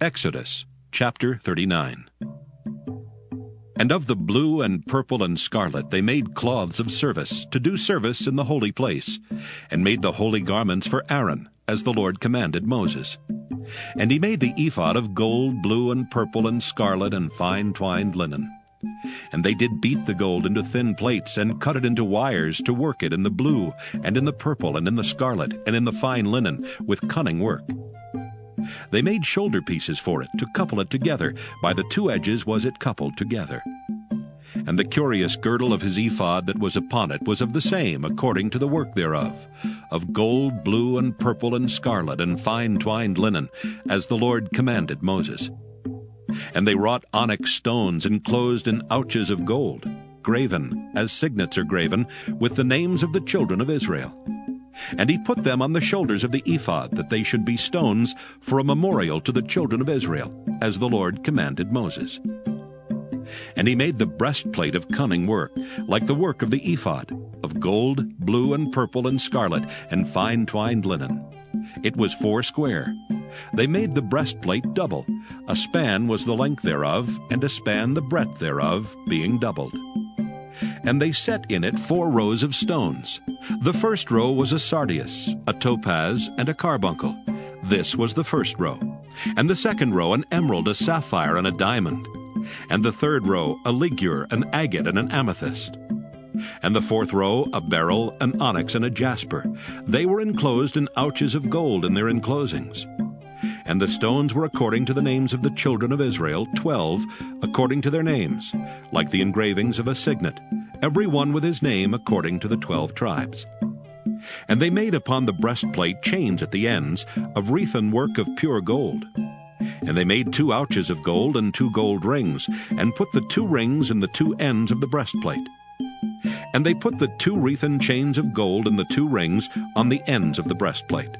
Exodus chapter 39. And of the blue and purple and scarlet they made cloths of service, to do service in the holy place, and made the holy garments for Aaron, as the Lord commanded Moses. And he made the ephod of gold, blue, and purple, and scarlet, and fine twined linen. And they did beat the gold into thin plates, and cut it into wires, to work it in the blue, and in the purple, and in the scarlet, and in the fine linen, with cunning work. They made shoulder pieces for it, to couple it together. By the two edges was it coupled together. And the curious girdle of his ephod that was upon it was of the same, according to the work thereof, of gold, blue, and purple, and scarlet, and fine twined linen, as the Lord commanded Moses. And they wrought onyx stones enclosed in ouches of gold, graven, as signets are graven, with the names of the children of Israel. And he put them on the shoulders of the ephod, that they should be stones for a memorial to the children of Israel, as the Lord commanded Moses. And he made the breastplate of cunning work, like the work of the ephod, of gold, blue, and purple, and scarlet, and fine twined linen. It was 4 square. They made the breastplate double. A span was the length thereof, and a span the breadth thereof, being doubled. And they set in it 4 rows of stones. The first row was a sardius, a topaz, and a carbuncle. This was the first row. And the second row an emerald, a sapphire, and a diamond. And the third row a ligure, an agate, and an amethyst. And the fourth row a beryl, an onyx, and a jasper. They were enclosed in ouches of gold in their enclosings. And the stones were according to the names of the children of Israel, 12, according to their names, like the engravings of a signet, every one with his name according to the 12 tribes. And they made upon the breastplate chains at the ends, of wreathen work of pure gold. And they made 2 ouches of gold and 2 gold rings, and put the 2 rings in the 2 ends of the breastplate. And they put the 2 wreathen chains of gold and the 2 rings on the ends of the breastplate.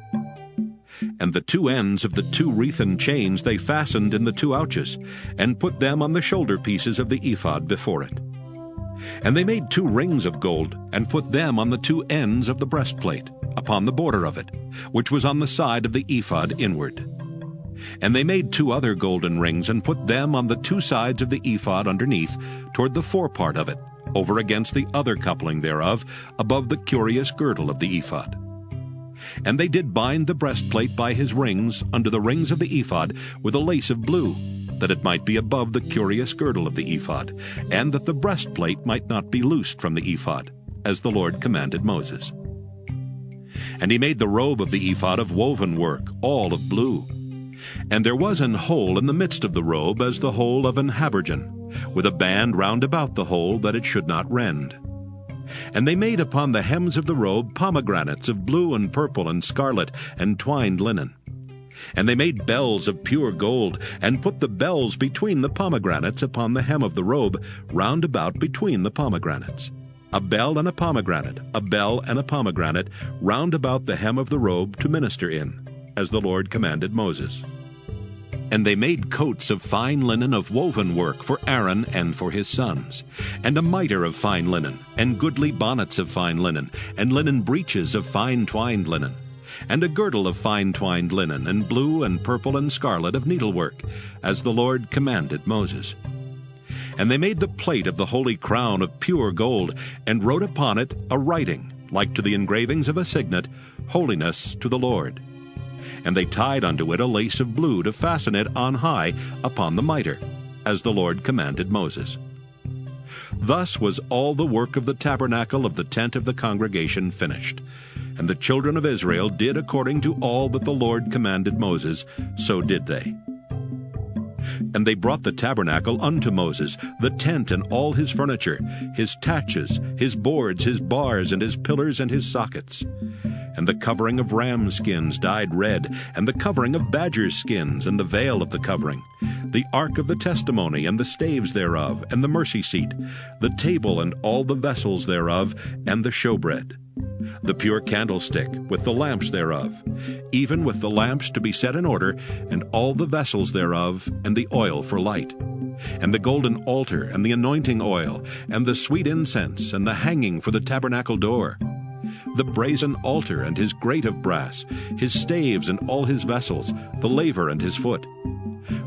And the 2 ends of the 2 wreathen chains they fastened in the 2 ouches, and put them on the shoulder pieces of the ephod before it. And they made 2 rings of gold, and put them on the 2 ends of the breastplate, upon the border of it, which was on the side of the ephod inward. And they made 2 other golden rings, and put them on the 2 sides of the ephod underneath, toward the forepart of it, over against the other coupling thereof, above the curious girdle of the ephod. And they did bind the breastplate by his rings under the rings of the ephod with a lace of blue, that it might be above the curious girdle of the ephod, and that the breastplate might not be loosed from the ephod, as the Lord commanded Moses. And he made the robe of the ephod of woven work, all of blue. And there was an hole in the midst of the robe as the hole of an habergeon, with a band round about the hole, that it should not rend. And they made upon the hems of the robe pomegranates of blue and purple and scarlet, and twined linen. And they made bells of pure gold, and put the bells between the pomegranates upon the hem of the robe, round about between the pomegranates. A bell and a pomegranate, a bell and a pomegranate, round about the hem of the robe to minister in, as the Lord commanded Moses. And they made coats of fine linen of woven work for Aaron and for his sons, and a mitre of fine linen, and goodly bonnets of fine linen, and linen breeches of fine twined linen, and a girdle of fine twined linen, and blue and purple and scarlet of needlework, as the Lord commanded Moses. And they made the plate of the holy crown of pure gold, and wrote upon it a writing, like to the engravings of a signet, Holiness to the Lord. And they tied unto it a lace of blue to fasten it on high upon the mitre, as the Lord commanded Moses. Thus was all the work of the tabernacle of the tent of the congregation finished. And the children of Israel did according to all that the Lord commanded Moses, so did they. And they brought the tabernacle unto Moses, the tent and all his furniture, his taches, his boards, his bars, and his pillars, and his sockets. And the covering of ram skins dyed red, and the covering of badger skins, and the veil of the covering, the ark of the testimony, and the staves thereof, and the mercy seat, the table and all the vessels thereof, and the showbread, the pure candlestick, with the lamps thereof, even with the lamps to be set in order, and all the vessels thereof, and the oil for light, and the golden altar, and the anointing oil, and the sweet incense, and the hanging for the tabernacle door, the brazen altar and his grate of brass, his staves and all his vessels, the laver and his foot,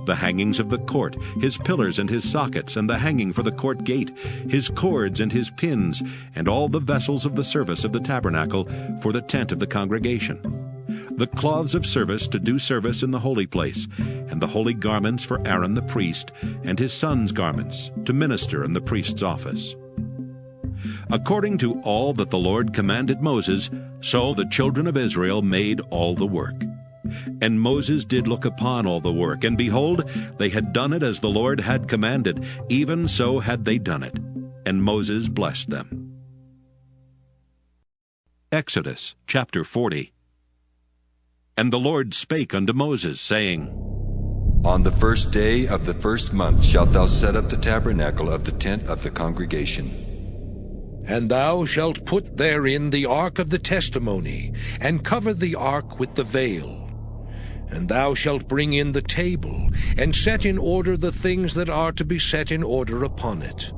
the hangings of the court, his pillars and his sockets, and the hanging for the court gate, his cords and his pins, and all the vessels of the service of the tabernacle for the tent of the congregation, the cloths of service to do service in the holy place, and the holy garments for Aaron the priest, and his sons' garments, to minister in the priest's office. According to all that the Lord commanded Moses, so the children of Israel made all the work. And Moses did look upon all the work, and behold, they had done it as the Lord had commanded, even so had they done it. And Moses blessed them. Exodus chapter 40. And the Lord spake unto Moses, saying, On the first day of the first month shalt thou set up the tabernacle of the tent of the congregation. And thou shalt put therein the ark of the testimony, and cover the ark with the veil. And thou shalt bring in the table, and set in order the things that are to be set in order upon it.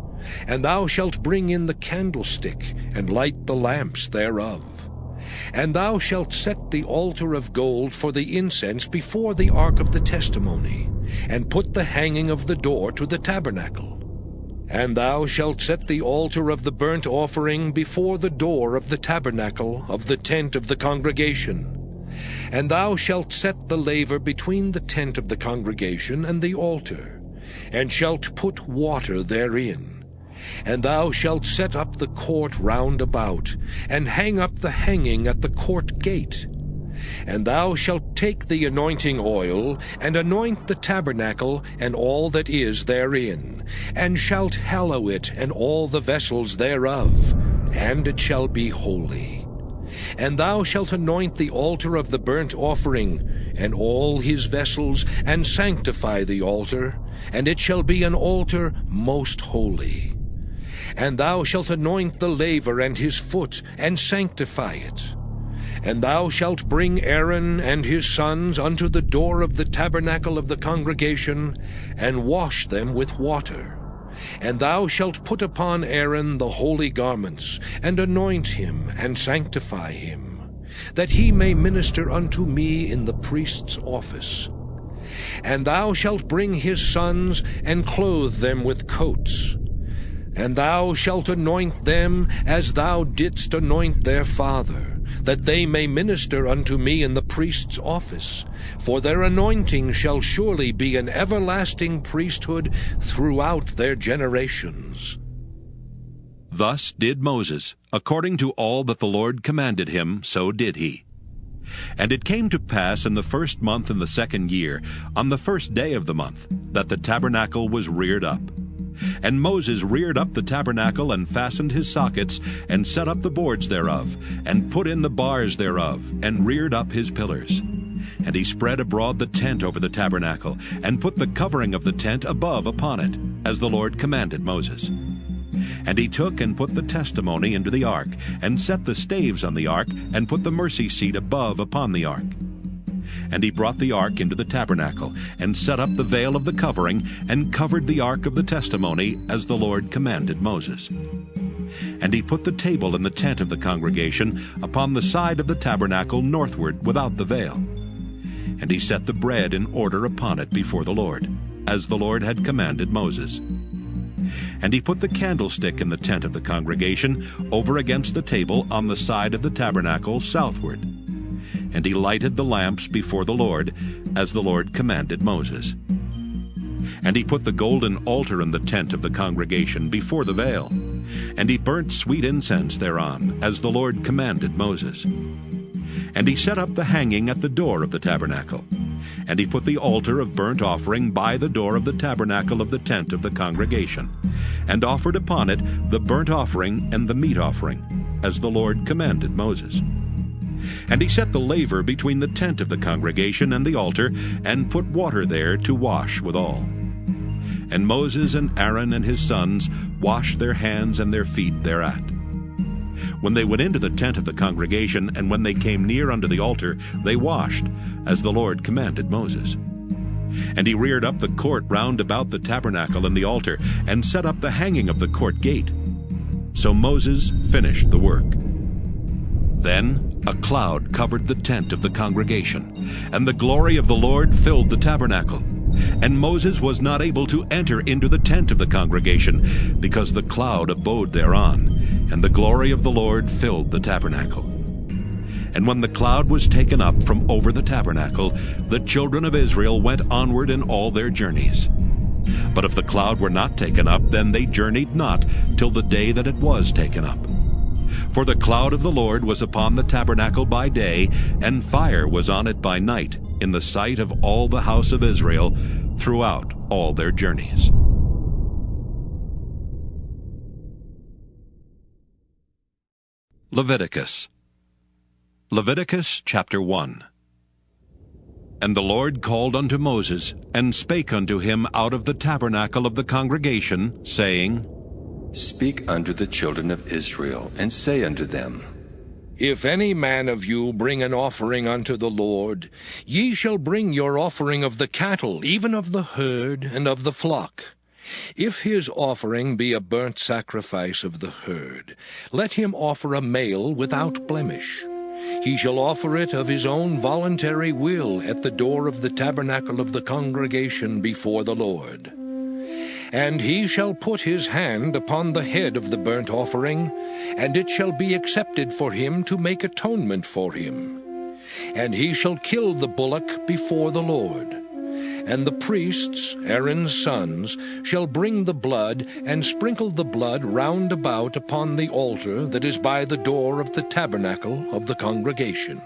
And thou shalt bring in the candlestick, and light the lamps thereof. And thou shalt set the altar of gold for the incense before the ark of the testimony, and put the hanging of the door to the tabernacle. And thou shalt set the altar of the burnt offering before the door of the tabernacle of the tent of the congregation. And thou shalt set the laver between the tent of the congregation and the altar, and shalt put water therein. And thou shalt set up the court round about, and hang up the hanging at the court gate. And thou shalt take the anointing oil, and anoint the tabernacle and all that is therein, and shalt hallow it and all the vessels thereof, and it shall be holy. And thou shalt anoint the altar of the burnt offering, and all his vessels, and sanctify the altar, and it shall be an altar most holy. And thou shalt anoint the laver and his foot, and sanctify it. And thou shalt bring Aaron and his sons unto the door of the tabernacle of the congregation, and wash them with water. And thou shalt put upon Aaron the holy garments, and anoint him, and sanctify him, that he may minister unto me in the priest's office. And thou shalt bring his sons, and clothe them with coats. And thou shalt anoint them as thou didst anoint their father, that they may minister unto me in the priest's office. For their anointing shall surely be an everlasting priesthood throughout their generations. Thus did Moses, according to all that the Lord commanded him, so did he. And it came to pass in the first month in the second year, on the first day of the month, that the tabernacle was reared up. And Moses reared up the tabernacle, and fastened his sockets, and set up the boards thereof, and put in the bars thereof, and reared up his pillars. And he spread abroad the tent over the tabernacle, and put the covering of the tent above upon it, as the Lord commanded Moses. And he took and put the testimony into the ark, and set the staves on the ark, and put the mercy seat above upon the ark. And he brought the ark into the tabernacle, and set up the veil of the covering, and covered the ark of the testimony, as the Lord commanded Moses. And he put the table in the tent of the congregation upon the side of the tabernacle northward without the veil. And he set the bread in order upon it before the Lord, as the Lord had commanded Moses. And he put the candlestick in the tent of the congregation over against the table on the side of the tabernacle southward. And he lighted the lamps before the Lord, as the Lord commanded Moses. And he put the golden altar in the tent of the congregation before the veil. And he burnt sweet incense thereon, as the Lord commanded Moses. And he set up the hanging at the door of the tabernacle. And he put the altar of burnt offering by the door of the tabernacle of the tent of the congregation, and offered upon it the burnt offering and the meat offering, as the Lord commanded Moses. And he set the laver between the tent of the congregation and the altar, and put water there to wash withal. And Moses and Aaron and his sons washed their hands and their feet thereat. When they went into the tent of the congregation, and when they came near unto the altar, they washed, as the Lord commanded Moses. And he reared up the court round about the tabernacle and the altar, and set up the hanging of the court gate. So Moses finished the work. Then a cloud covered the tent of the congregation, and the glory of the Lord filled the tabernacle. And Moses was not able to enter into the tent of the congregation, because the cloud abode thereon, and the glory of the Lord filled the tabernacle. And when the cloud was taken up from over the tabernacle, the children of Israel went onward in all their journeys. But if the cloud were not taken up, then they journeyed not till the day that it was taken up. For the cloud of the Lord was upon the tabernacle by day, and fire was on it by night, in the sight of all the house of Israel, throughout all their journeys. Leviticus chapter 1. And the Lord called unto Moses, and spake unto him out of the tabernacle of the congregation, saying, Speak unto the children of Israel, and say unto them, If any man of you bring an offering unto the Lord, ye shall bring your offering of the cattle, even of the herd and of the flock. If his offering be a burnt sacrifice of the herd, let him offer a male without blemish. He shall offer it of his own voluntary will at the door of the tabernacle of the congregation before the Lord. And he shall put his hand upon the head of the burnt offering, and it shall be accepted for him to make atonement for him. And he shall kill the bullock before the Lord. And the priests, Aaron's sons, shall bring the blood, and sprinkle the blood round about upon the altar that is by the door of the tabernacle of the congregation.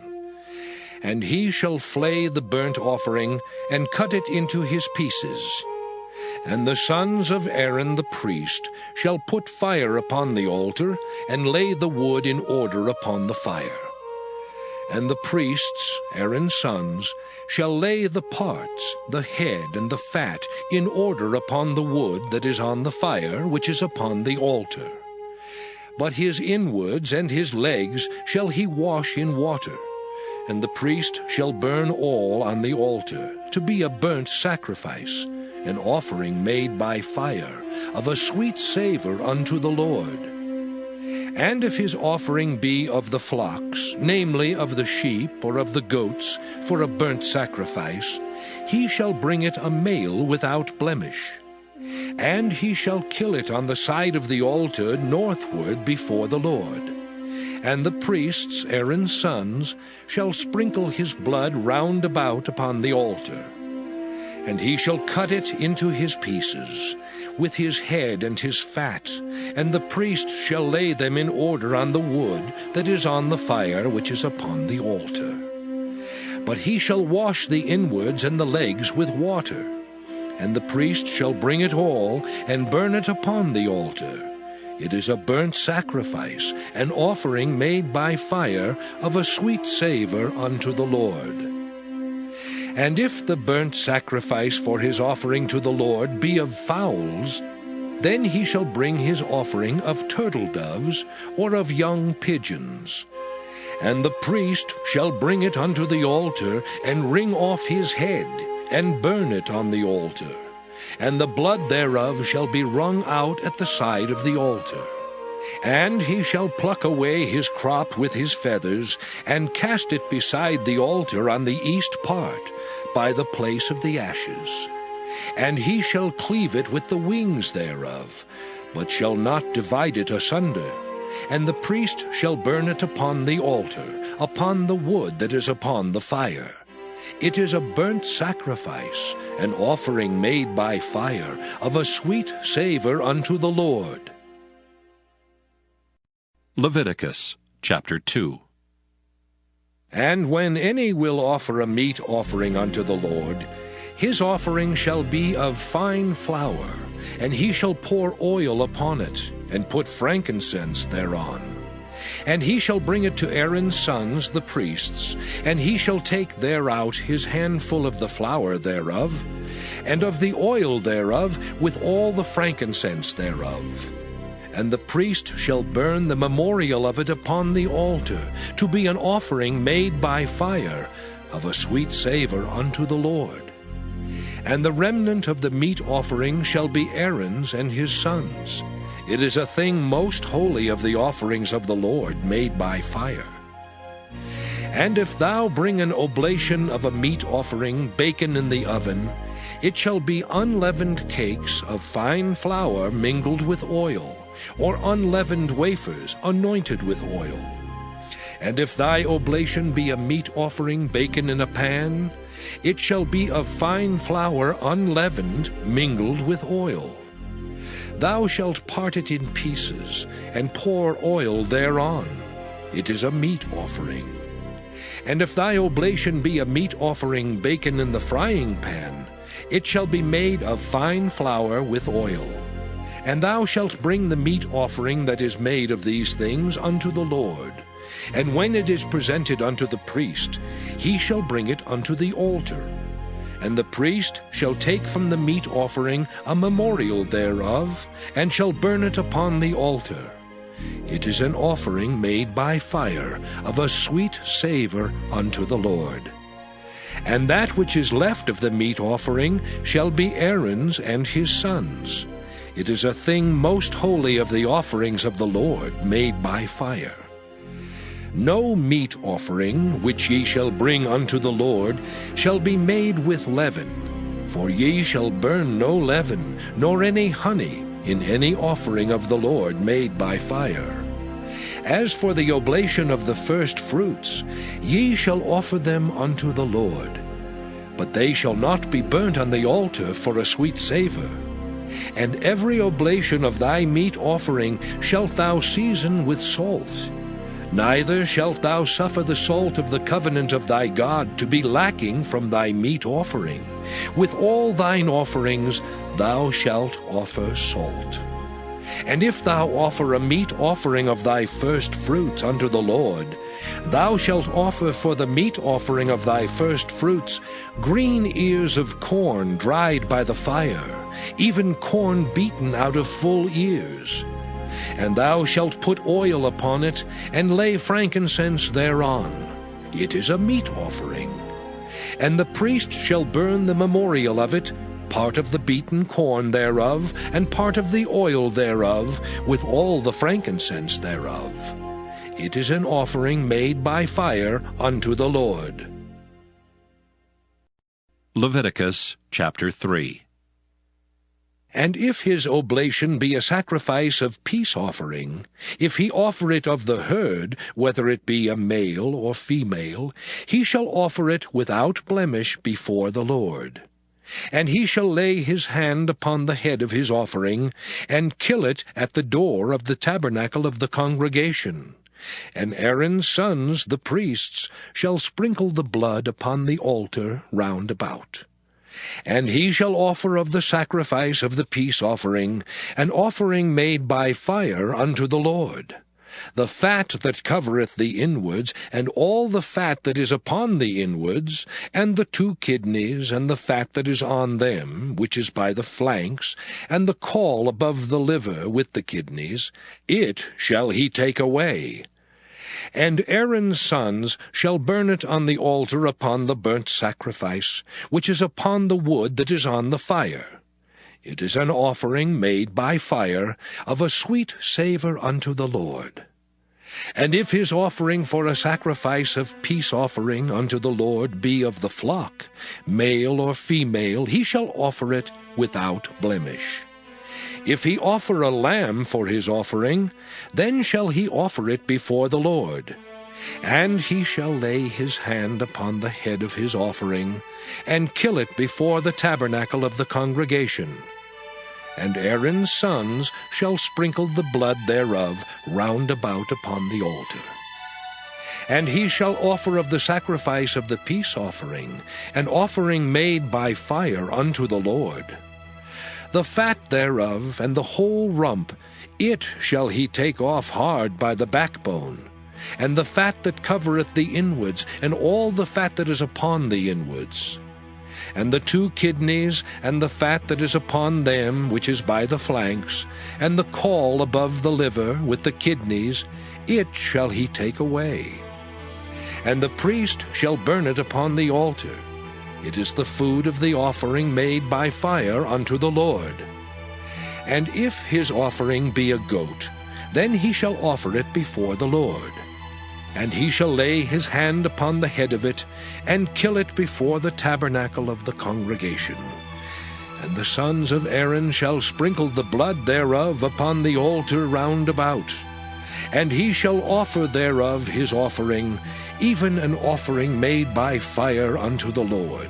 And he shall flay the burnt offering, and cut it into his pieces. And the sons of Aaron the priest shall put fire upon the altar, and lay the wood in order upon the fire. And the priests, Aaron's sons, shall lay the parts, the head and the fat, in order upon the wood that is on the fire, which is upon the altar. But his inwards and his legs shall he wash in water, and the priest shall burn all on the altar, to be a burnt sacrifice, an offering made by fire, of a sweet savor unto the Lord. And if his offering be of the flocks, namely of the sheep or of the goats, for a burnt sacrifice, he shall bring it a male without blemish. And he shall kill it on the side of the altar northward before the Lord. And the priests, Aaron's sons, shall sprinkle his blood round about upon the altar. And he shall cut it into his pieces, with his head and his fat, and the priest shall lay them in order on the wood that is on the fire which is upon the altar. But he shall wash the inwards and the legs with water, and the priest shall bring it all, and burn it upon the altar. It is a burnt sacrifice, an offering made by fire, of a sweet savor unto the Lord. And if the burnt sacrifice for his offering to the Lord be of fowls, then he shall bring his offering of turtle doves, or of young pigeons. And the priest shall bring it unto the altar, and wring off his head, and burn it on the altar. And the blood thereof shall be wrung out at the side of the altar. And he shall pluck away his crop with his feathers, and cast it beside the altar on the east part, by the place of the ashes. And he shall cleave it with the wings thereof, but shall not divide it asunder. And the priest shall burn it upon the altar, upon the wood that is upon the fire. It is a burnt sacrifice, an offering made by fire, of a sweet savor unto the Lord. Leviticus chapter 2. And when any will offer a meat offering unto the Lord, his offering shall be of fine flour, and he shall pour oil upon it, and put frankincense thereon. And he shall bring it to Aaron's sons the priests, and he shall take thereout his handful of the flour thereof, and of the oil thereof, with all the frankincense thereof. And the priest shall burn the memorial of it upon the altar, to be an offering made by fire, of a sweet savor unto the Lord. And the remnant of the meat offering shall be Aaron's and his sons. It is a thing most holy of the offerings of the Lord made by fire. And if thou bring an oblation of a meat offering baken in the oven, it shall be unleavened cakes of fine flour mingled with oil, or unleavened wafers anointed with oil. And if thy oblation be a meat offering baken in a pan, it shall be of fine flour unleavened mingled with oil. Thou shalt part it in pieces, and pour oil thereon. It is a meat offering. And if thy oblation be a meat offering baken in the frying pan, it shall be made of fine flour with oil. And thou shalt bring the meat offering that is made of these things unto the Lord. And when it is presented unto the priest, he shall bring it unto the altar. And the priest shall take from the meat offering a memorial thereof, and shall burn it upon the altar. It is an offering made by fire, of a sweet savour unto the Lord. And that which is left of the meat offering shall be Aaron's and his sons'. It is a thing most holy of the offerings of the Lord, made by fire. No meat offering which ye shall bring unto the Lord shall be made with leaven, for ye shall burn no leaven, nor any honey, in any offering of the Lord made by fire. As for the oblation of the first fruits, ye shall offer them unto the Lord. But they shall not be burnt on the altar for a sweet savour. And every oblation of thy meat offering shalt thou season with salt. Neither shalt thou suffer the salt of the covenant of thy God to be lacking from thy meat offering. With all thine offerings thou shalt offer salt. And if thou offer a meat offering of thy first fruits unto the Lord, thou shalt offer for the meat offering of thy first fruits green ears of corn dried by the fire, even corn beaten out of full ears. And thou shalt put oil upon it, and lay frankincense thereon. It is a meat offering. And the priest shall burn the memorial of it, part of the beaten corn thereof, and part of the oil thereof, with all the frankincense thereof. It is an offering made by fire unto the Lord. Leviticus chapter 3. And if his oblation be a sacrifice of peace offering, if he offer it of the herd, whether it be a male or female, he shall offer it without blemish before the Lord. And he shall lay his hand upon the head of his offering, and kill it at the door of the tabernacle of the congregation. And Aaron's sons, the priests, shall sprinkle the blood upon the altar round about. And he shall offer of the sacrifice of the peace offering, an offering made by fire unto the Lord. The fat that covereth the inwards, and all the fat that is upon the inwards, and the 2 kidneys, and the fat that is on them, which is by the flanks, and the caul above the liver with the kidneys, it shall he take away. And Aaron's sons shall burn it on the altar upon the burnt sacrifice, which is upon the wood that is on the fire. It is an offering made by fire, of a sweet savour unto the Lord. And if his offering for a sacrifice of peace offering unto the Lord be of the flock, male or female, he shall offer it without blemish. If he offer a lamb for his offering, then shall he offer it before the Lord. And he shall lay his hand upon the head of his offering, and kill it before the tabernacle of the congregation. And Aaron's sons shall sprinkle the blood thereof round about upon the altar. And he shall offer of the sacrifice of the peace offering, an offering made by fire unto the Lord. The fat thereof, and the whole rump, it shall he take off hard by the backbone, and the fat that covereth the inwards, and all the fat that is upon the inwards. And the 2 kidneys, and the fat that is upon them, which is by the flanks, and the caul above the liver with the kidneys, it shall he take away. And the priest shall burn it upon the altar. It is the food of the offering made by fire unto the Lord. And if his offering be a goat, then he shall offer it before the Lord. And he shall lay his hand upon the head of it, and kill it before the tabernacle of the congregation. And the sons of Aaron shall sprinkle the blood thereof upon the altar round about. And he shall offer thereof his offering, even an offering made by fire unto the Lord.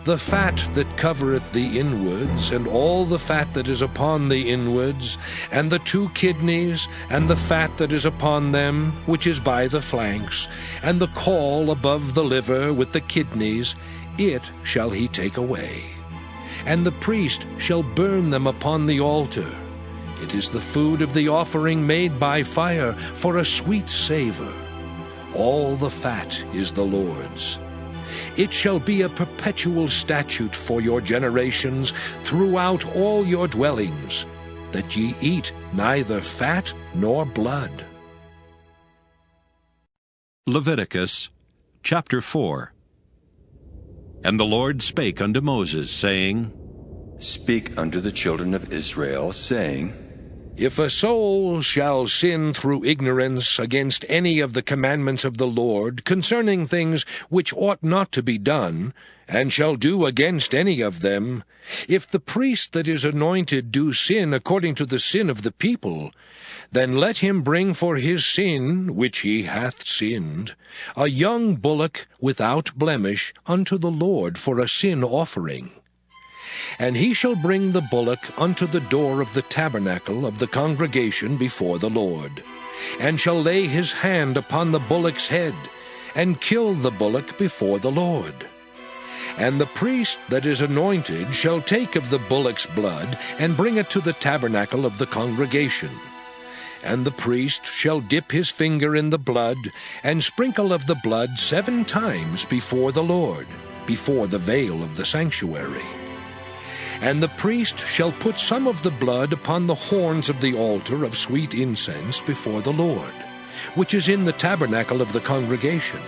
The fat that covereth the inwards, and all the fat that is upon the inwards, and the 2 kidneys, and the fat that is upon them, which is by the flanks, and the caul above the liver with the kidneys, it shall he take away. And the priest shall burn them upon the altar. It is the food of the offering made by fire, for a sweet savor. All the fat is the Lord's. It shall be a perpetual statute for your generations throughout all your dwellings, that ye eat neither fat nor blood. Leviticus chapter 4. And the Lord spake unto Moses, saying, Speak unto the children of Israel, saying, If a soul shall sin through ignorance against any of the commandments of the Lord concerning things which ought not to be done, and shall do against any of them, if the priest that is anointed do sin according to the sin of the people, then let him bring for his sin, which he hath sinned, a young bullock without blemish unto the Lord for a sin offering. And he shall bring the bullock unto the door of the tabernacle of the congregation before the Lord, and shall lay his hand upon the bullock's head, and kill the bullock before the Lord. And the priest that is anointed shall take of the bullock's blood, and bring it to the tabernacle of the congregation. And the priest shall dip his finger in the blood, and sprinkle of the blood 7 times before the Lord, before the veil of the sanctuary. And the priest shall put some of the blood upon the horns of the altar of sweet incense before the Lord, which is in the tabernacle of the congregation,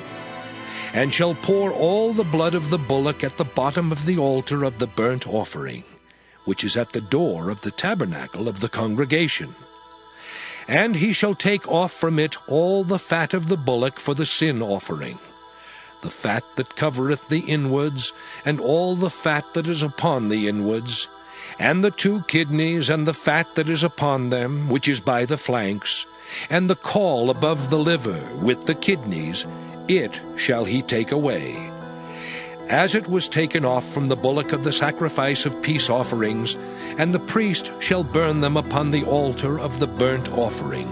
and shall pour all the blood of the bullock at the bottom of the altar of the burnt offering, which is at the door of the tabernacle of the congregation. And he shall take off from it all the fat of the bullock for the sin offering, the fat that covereth the inwards, and all the fat that is upon the inwards, and the 2 kidneys, and the fat that is upon them, which is by the flanks, and the caul above the liver with the kidneys, it shall he take away. As it was taken off from the bullock of the sacrifice of peace offerings, and the priest shall burn them upon the altar of the burnt offering.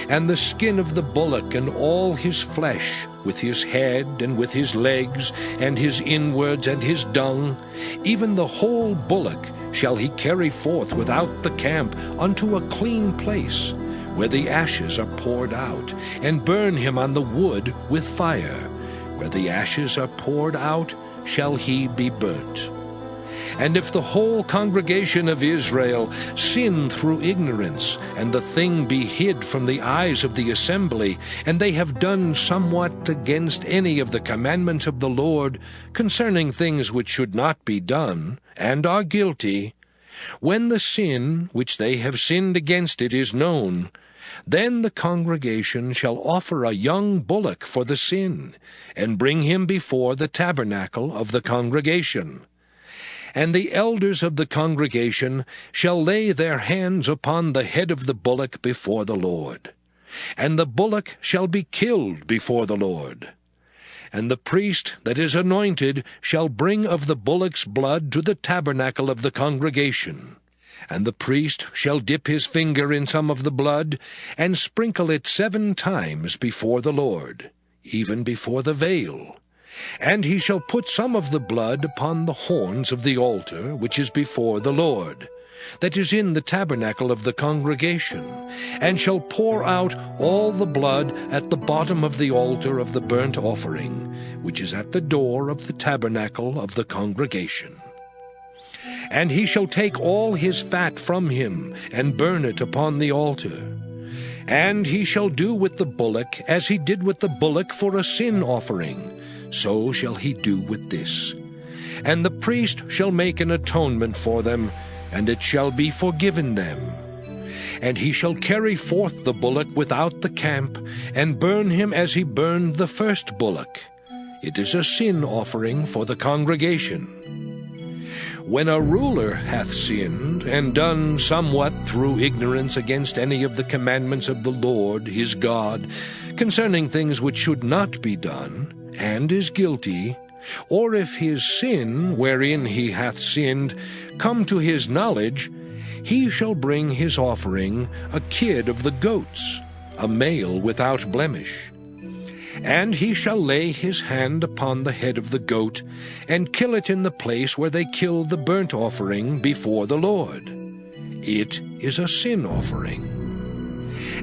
And the skin of the bullock and all his flesh, with his head and with his legs and his inwards and his dung, even the whole bullock shall he carry forth without the camp unto a clean place, where the ashes are poured out, and burn him on the wood with fire. Where the ashes are poured out shall he be burnt. And if the whole congregation of Israel sin through ignorance, and the thing be hid from the eyes of the assembly, and they have done somewhat against any of the commandments of the Lord concerning things which should not be done, and are guilty, when the sin which they have sinned against it is known, then the congregation shall offer a young bullock for the sin, and bring him before the tabernacle of the congregation. And the elders of the congregation shall lay their hands upon the head of the bullock before the Lord. And the bullock shall be killed before the Lord. And the priest that is anointed shall bring of the bullock's blood to the tabernacle of the congregation. And the priest shall dip his finger in some of the blood, and sprinkle it 7 times before the Lord, even before the veil. And he shall put some of the blood upon the horns of the altar which is before the Lord, that is in the tabernacle of the congregation, and shall pour out all the blood at the bottom of the altar of the burnt offering, which is at the door of the tabernacle of the congregation. And he shall take all his fat from him, and burn it upon the altar. And he shall do with the bullock as he did with the bullock for a sin offering, so shall he do with this. And the priest shall make an atonement for them, and it shall be forgiven them. And he shall carry forth the bullock without the camp, and burn him as he burned the first bullock. It is a sin offering for the congregation. When a ruler hath sinned, and done somewhat through ignorance against any of the commandments of the Lord his God, concerning things which should not be done, and is guilty, or if his sin, wherein he hath sinned, come to his knowledge, he shall bring his offering, a kid of the goats, a male without blemish. And he shall lay his hand upon the head of the goat, and kill it in the place where they kill the burnt offering before the Lord. It is a sin offering.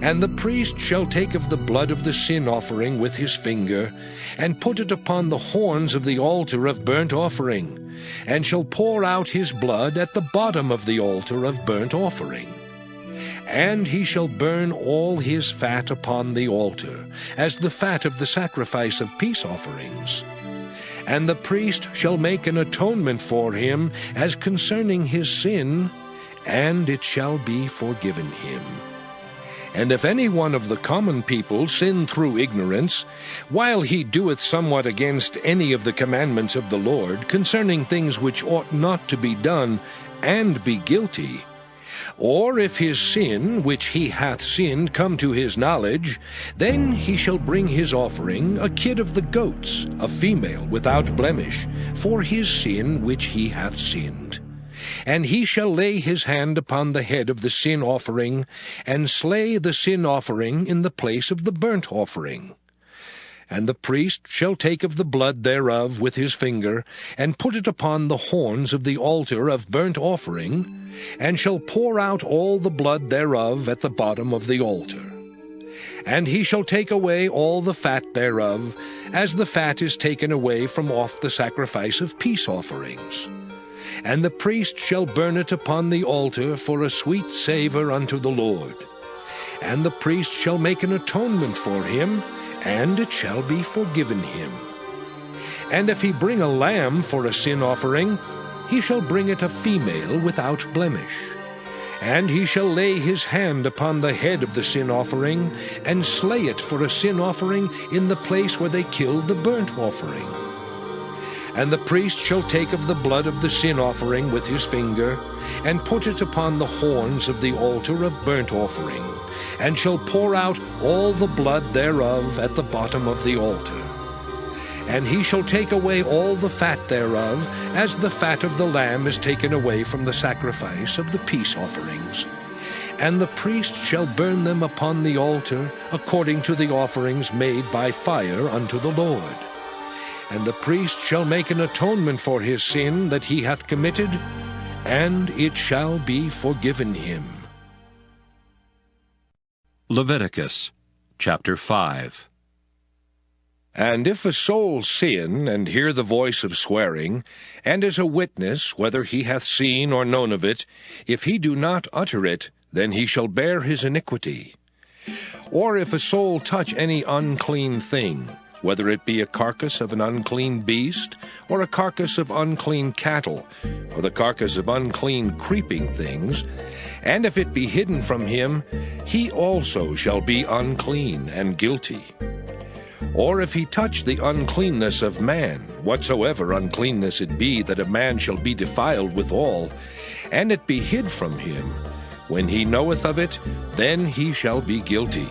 And the priest shall take of the blood of the sin offering with his finger, and put it upon the horns of the altar of burnt offering, and shall pour out his blood at the bottom of the altar of burnt offering. And he shall burn all his fat upon the altar, as the fat of the sacrifice of peace offerings. And the priest shall make an atonement for him as concerning his sin, and it shall be forgiven him. And if any one of the common people sin through ignorance, while he doeth somewhat against any of the commandments of the Lord, concerning things which ought not to be done, and be guilty, or if his sin which he hath sinned come to his knowledge, then he shall bring his offering, a kid of the goats, a female without blemish, for his sin which he hath sinned. And he shall lay his hand upon the head of the sin offering, and slay the sin offering in the place of the burnt offering. And the priest shall take of the blood thereof with his finger, and put it upon the horns of the altar of burnt offering, and shall pour out all the blood thereof at the bottom of the altar. And he shall take away all the fat thereof, as the fat is taken away from off the sacrifice of peace offerings. And the priest shall burn it upon the altar for a sweet savour unto the Lord. And the priest shall make an atonement for him, and it shall be forgiven him. And if he bring a lamb for a sin offering, he shall bring it a female without blemish. And he shall lay his hand upon the head of the sin offering, and slay it for a sin offering in the place where they kill the burnt offering. And the priest shall take of the blood of the sin offering with his finger, and put it upon the horns of the altar of burnt offering, and shall pour out all the blood thereof at the bottom of the altar. And he shall take away all the fat thereof, as the fat of the lamb is taken away from the sacrifice of the peace offerings. And the priest shall burn them upon the altar, according to the offerings made by fire unto the Lord. And the priest shall make an atonement for his sin that he hath committed, and it shall be forgiven him. Leviticus chapter 5. And if a soul sin, and hear the voice of swearing, and is a witness, whether he hath seen or known of it, if he do not utter it, then he shall bear his iniquity. Or if a soul touch any unclean thing, whether it be a carcass of an unclean beast, or a carcass of unclean cattle, or the carcass of unclean creeping things, and if it be hidden from him, he also shall be unclean and guilty. Or if he touch the uncleanness of man, whatsoever uncleanness it be, that a man shall be defiled withal, and it be hid from him, when he knoweth of it, then he shall be guilty.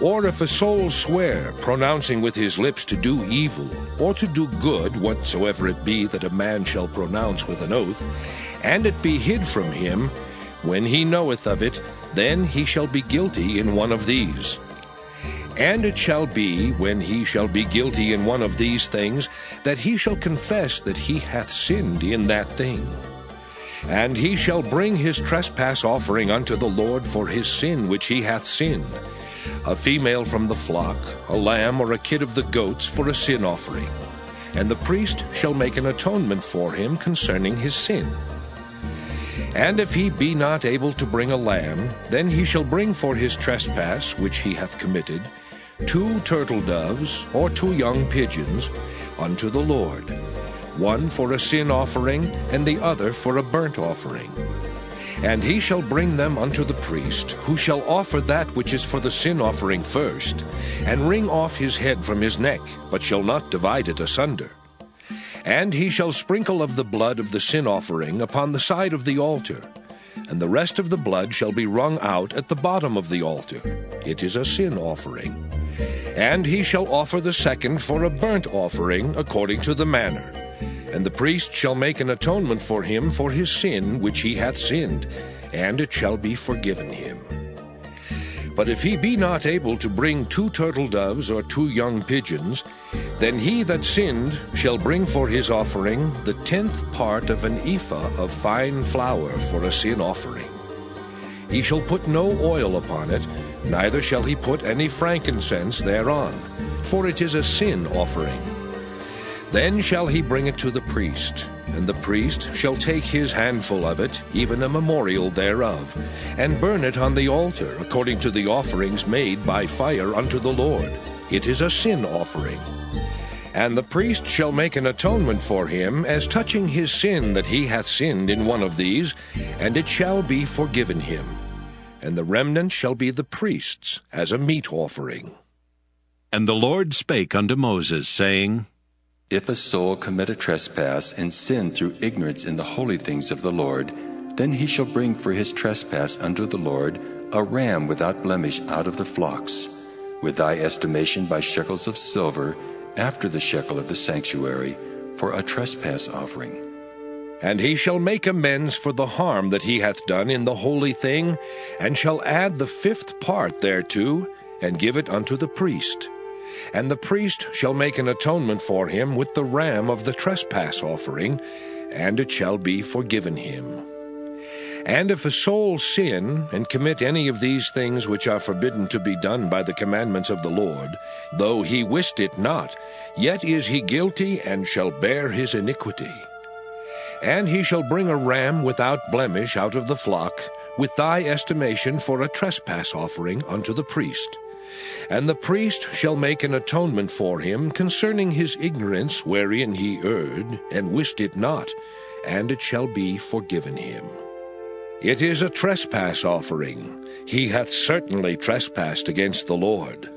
Or if a soul swear, pronouncing with his lips to do evil, or to do good, whatsoever it be that a man shall pronounce with an oath, and it be hid from him, when he knoweth of it, then he shall be guilty in one of these. And it shall be, when he shall be guilty in one of these things, that he shall confess that he hath sinned in that thing. And he shall bring his trespass offering unto the Lord for his sin which he hath sinned, a female from the flock, a lamb or a kid of the goats for a sin offering. And the priest shall make an atonement for him concerning his sin. And if he be not able to bring a lamb, then he shall bring for his trespass which he hath committed 2 turtle doves or 2 young pigeons unto the Lord, one for a sin offering and the other for a burnt offering. And he shall bring them unto the priest, who shall offer that which is for the sin offering first, and wring off his head from his neck, but shall not divide it asunder. And he shall sprinkle of the blood of the sin offering upon the side of the altar, and the rest of the blood shall be wrung out at the bottom of the altar. It is a sin offering. And he shall offer the second for a burnt offering according to the manner. And the priest shall make an atonement for him for his sin which he hath sinned, and it shall be forgiven him. But if he be not able to bring 2 turtle doves or 2 young pigeons, then he that sinned shall bring for his offering the 10th part of an ephah of fine flour for a sin offering. He shall put no oil upon it, neither shall he put any frankincense thereon, for it is a sin offering. Then shall he bring it to the priest, and the priest shall take his handful of it, even a memorial thereof, and burn it on the altar, according to the offerings made by fire unto the Lord. It is a sin offering. And the priest shall make an atonement for him, as touching his sin that he hath sinned in one of these, and it shall be forgiven him. And the remnant shall be the priest's, as a meat offering. And the Lord spake unto Moses, saying, If a soul commit a trespass and sin through ignorance in the holy things of the Lord, then he shall bring for his trespass unto the Lord a ram without blemish out of the flocks, with thy estimation by shekels of silver, after the shekel of the sanctuary, for a trespass offering. And he shall make amends for the harm that he hath done in the holy thing, and shall add the 5th part thereto, and give it unto the priest. And the priest shall make an atonement for him with the ram of the trespass offering, and it shall be forgiven him. And if a soul sin, and commit any of these things which are forbidden to be done by the commandments of the Lord, though he wist it not, yet is he guilty, and shall bear his iniquity. And he shall bring a ram without blemish out of the flock, with thy estimation for a trespass offering unto the priest. And the priest shall make an atonement for him concerning his ignorance wherein he erred, and wist it not, and it shall be forgiven him. It is a trespass offering. He hath certainly trespassed against the Lord.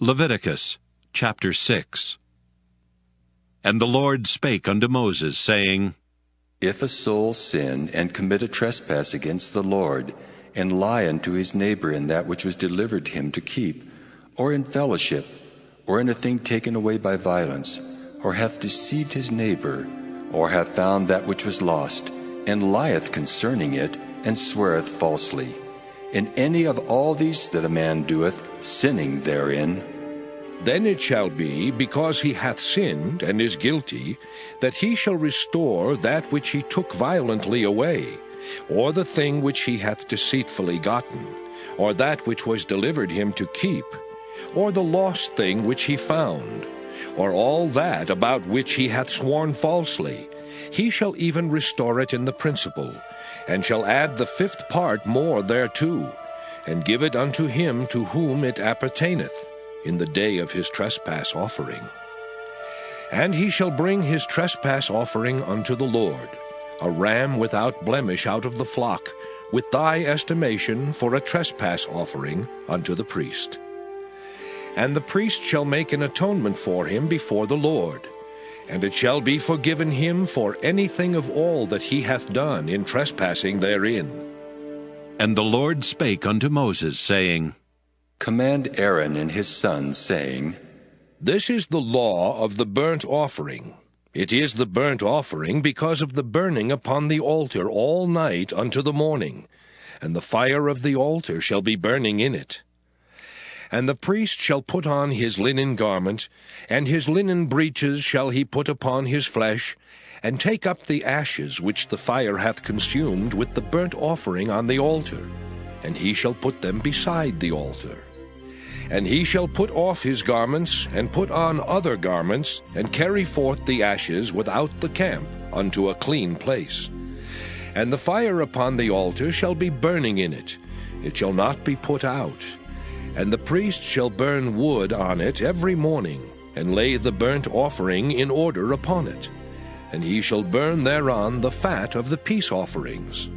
Leviticus chapter 6. And the Lord spake unto Moses, saying, If a soul sin and commit a trespass against the Lord, and lie unto his neighbor in that which was delivered him to keep, or in fellowship, or in a thing taken away by violence, or hath deceived his neighbor, or hath found that which was lost, and lieth concerning it, and sweareth falsely, in any of all these that a man doeth, sinning therein, then it shall be, because he hath sinned and is guilty, that he shall restore that which he took violently away, or the thing which he hath deceitfully gotten, or that which was delivered him to keep, or the lost thing which he found, or all that about which he hath sworn falsely. He shall even restore it in the principal, and shall add the 5th part more thereto, and give it unto him to whom it appertaineth, in the day of his trespass offering. And he shall bring his trespass offering unto the Lord, a ram without blemish out of the flock, with thy estimation for a trespass offering unto the priest. And the priest shall make an atonement for him before the Lord, and it shall be forgiven him for anything of all that he hath done in trespassing therein. And the Lord spake unto Moses, saying, Command Aaron and his sons, saying, This is the law of the burnt offering. It is the burnt offering because of the burning upon the altar all night unto the morning, and the fire of the altar shall be burning in it. And the priest shall put on his linen garment, and his linen breeches shall he put upon his flesh, and take up the ashes which the fire hath consumed with the burnt offering on the altar, and he shall put them beside the altar. And he shall put off his garments, and put on other garments, and carry forth the ashes without the camp unto a clean place. And the fire upon the altar shall be burning in it, it shall not be put out. And the priest shall burn wood on it every morning, and lay the burnt offering in order upon it. and he shall burn thereon the fat of the peace offerings.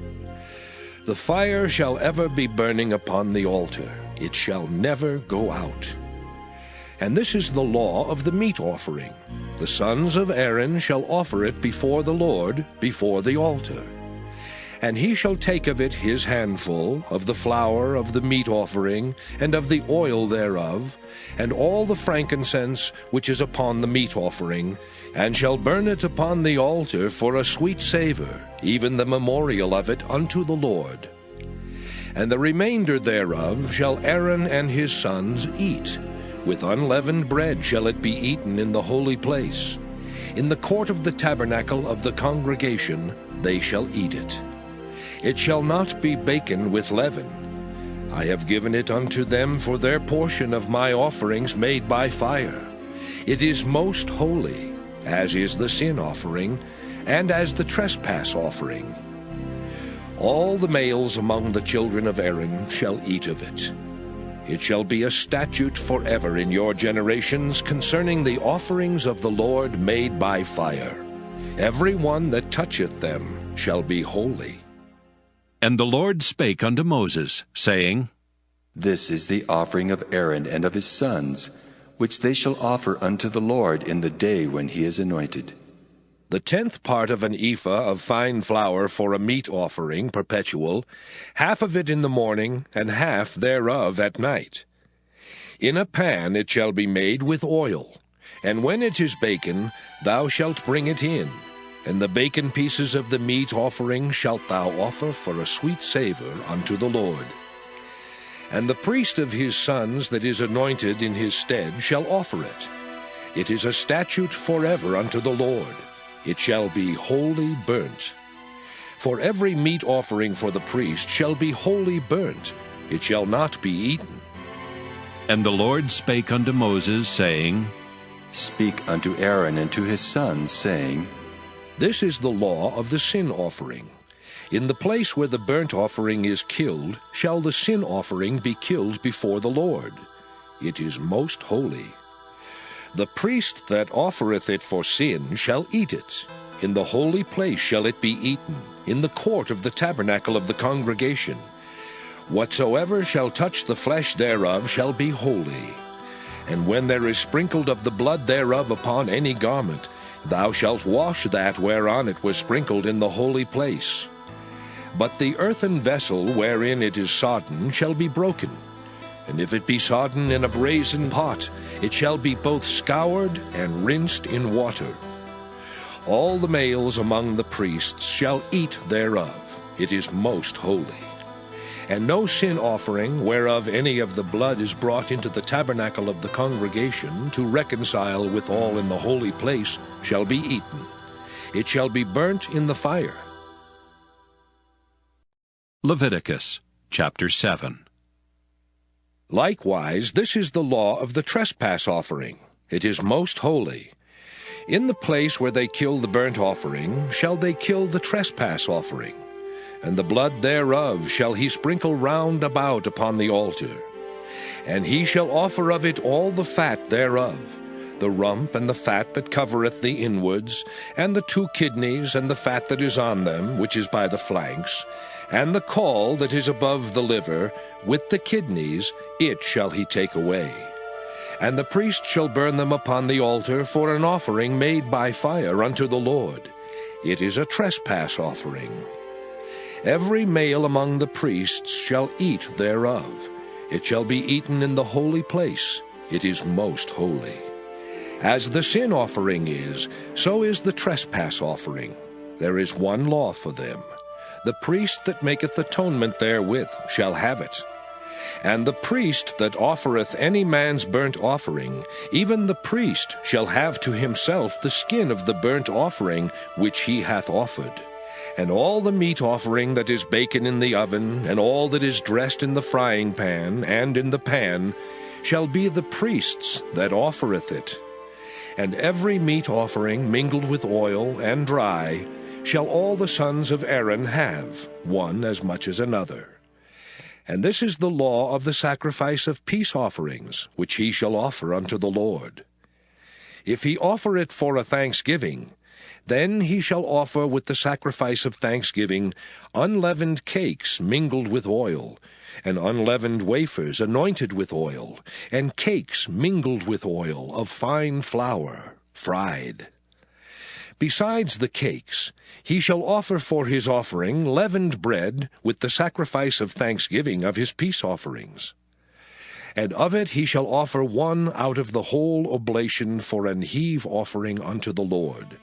The fire shall ever be burning upon the altar, it shall never go out. And this is the law of the meat offering. The sons of Aaron shall offer it before the Lord, before the altar. And he shall take of it his handful, of the flour of the meat offering, and of the oil thereof, and all the frankincense which is upon the meat offering, and shall burn it upon the altar for a sweet savour, even the memorial of it unto the Lord. And the remainder thereof shall Aaron and his sons eat. With unleavened bread shall it be eaten in the holy place. In the court of the tabernacle of the congregation they shall eat it. It shall not be baken with leaven. I have given it unto them for their portion of my offerings made by fire. It is most holy, as is the sin offering, and as the trespass offering. All the males among the children of Aaron shall eat of it. It shall be a statute forever in your generations concerning the offerings of the Lord made by fire. Every one that toucheth them shall be holy. And the Lord spake unto Moses, saying, This is the offering of Aaron and of his sons, which they shall offer unto the Lord in the day when he is anointed. The 10th part of an ephah of fine flour for a meat offering perpetual, half of it in the morning, and half thereof at night. In a pan it shall be made with oil, and when it is baken, thou shalt bring it in. And the baken pieces of the meat offering shalt thou offer for a sweet savour unto the Lord. And the priest of his sons that is anointed in his stead shall offer it. It is a statute forever unto the Lord. It shall be wholly burnt. For every meat offering for the priest shall be wholly burnt. It shall not be eaten. And the Lord spake unto Moses, saying, Speak unto Aaron and to his sons, saying, This is the law of the sin offering. In the place where the burnt offering is killed, shall the sin offering be killed before the Lord. It is most holy. The priest that offereth it for sin shall eat it. In the holy place shall it be eaten, in the court of the tabernacle of the congregation. Whatsoever shall touch the flesh thereof shall be holy. And when there is sprinkled of the blood thereof upon any garment, thou shalt wash that whereon it was sprinkled in the holy place. But the earthen vessel wherein it is sodden shall be broken. And if it be sodden in a brazen pot, it shall be both scoured and rinsed in water. All the males among the priests shall eat thereof. It is most holy. And no sin offering, whereof any of the blood is brought into the tabernacle of the congregation, to reconcile with all in the holy place, shall be eaten. It shall be burnt in the fire. Leviticus chapter 7. Likewise, this is the law of the trespass offering. It is most holy. In the place where they kill the burnt offering shall they kill the trespass offering, and the blood thereof shall he sprinkle round about upon the altar. And he shall offer of it all the fat thereof, the rump and the fat that covereth the inwards, and the 2 kidneys and the fat that is on them, which is by the flanks, and the caul that is above the liver, with the kidneys, it shall he take away. And the priest shall burn them upon the altar for an offering made by fire unto the Lord. It is a trespass offering. Every male among the priests shall eat thereof. It shall be eaten in the holy place. It is most holy. As the sin offering is, so is the trespass offering. There is one law for them. The priest that maketh atonement therewith shall have it. And the priest that offereth any man's burnt offering, even the priest shall have to himself the skin of the burnt offering which he hath offered. And all the meat offering that is baken in the oven, and all that is dressed in the frying pan and in the pan, shall be the priest's that offereth it. And every meat offering mingled with oil and dry shall all the sons of Aaron have, one as much as another. And this is the law of the sacrifice of peace offerings, which he shall offer unto the Lord. If he offer it for a thanksgiving, Then he shall offer with the sacrifice of thanksgiving unleavened cakes mingled with oil, and unleavened wafers anointed with oil, and cakes mingled with oil of fine flour, fried. Besides the cakes, he shall offer for his offering leavened bread with the sacrifice of thanksgiving of his peace offerings. And of it he shall offer one out of the whole oblation for an heave offering unto the Lord.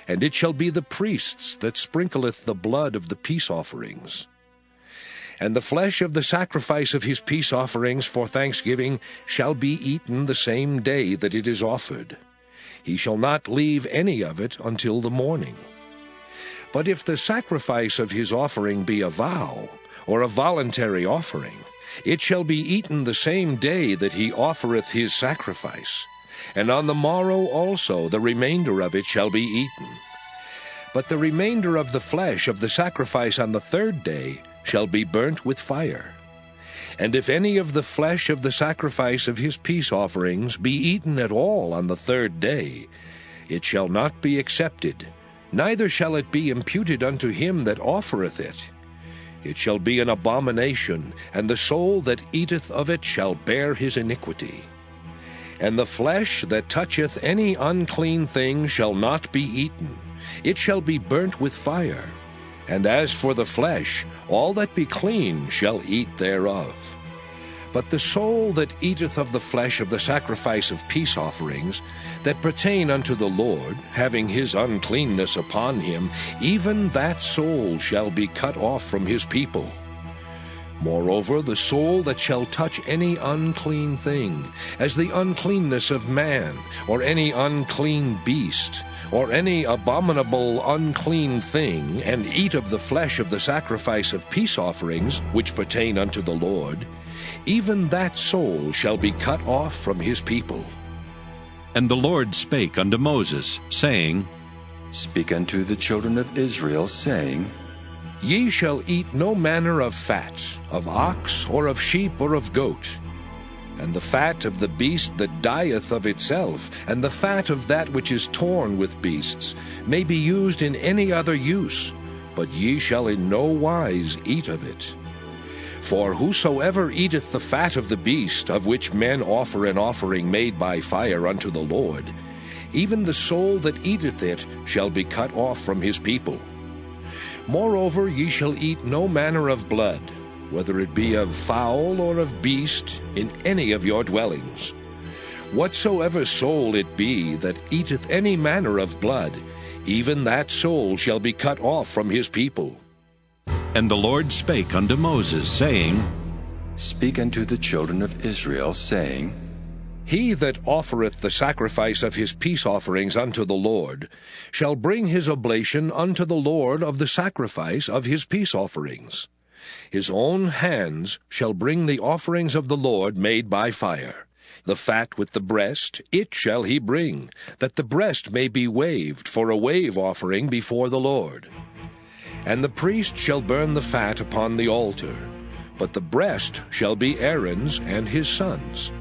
And it shall be the priest's that sprinkleth the blood of the peace offerings. And the flesh of the sacrifice of his peace offerings for thanksgiving shall be eaten the same day that it is offered. He shall not leave any of it until the morning. But if the sacrifice of his offering be a vow, or a voluntary offering, it shall be eaten the same day that he offereth his sacrifice, and on the morrow also the remainder of it shall be eaten. But the remainder of the flesh of the sacrifice on the third day shall be burnt with fire. And if any of the flesh of the sacrifice of his peace offerings be eaten at all on the third day, it shall not be accepted, neither shall it be imputed unto him that offereth it. It shall be an abomination, and the soul that eateth of it shall bear his iniquity. And the flesh that toucheth any unclean thing shall not be eaten, it shall be burnt with fire. And as for the flesh, all that be clean shall eat thereof. But the soul that eateth of the flesh of the sacrifice of peace offerings, that pertain unto the Lord, having his uncleanness upon him, even that soul shall be cut off from his people. Moreover, the soul that shall touch any unclean thing, as the uncleanness of man, or any unclean beast, or any abominable unclean thing, and eat of the flesh of the sacrifice of peace offerings, which pertain unto the Lord, even that soul shall be cut off from his people. And the Lord spake unto Moses, saying, Speak unto the children of Israel, saying, Ye shall eat no manner of fat, of ox, or of sheep, or of goat. And the fat of the beast that dieth of itself, and the fat of that which is torn with beasts, may be used in any other use, but ye shall in no wise eat of it. For whosoever eateth the fat of the beast, of which men offer an offering made by fire unto the Lord, even the soul that eateth it shall be cut off from his people. Moreover, ye shall eat no manner of blood, whether it be of fowl or of beast, in any of your dwellings. Whatsoever soul it be that eateth any manner of blood, even that soul shall be cut off from his people. And the Lord spake unto Moses, saying, Speak unto the children of Israel, saying, He that offereth the sacrifice of his peace offerings unto the Lord shall bring his oblation unto the Lord of the sacrifice of his peace offerings. His own hands shall bring the offerings of the Lord made by fire. The fat with the breast, it shall he bring, that the breast may be waved for a wave offering before the Lord. And the priest shall burn the fat upon the altar, but the breast shall be Aaron's and his sons'.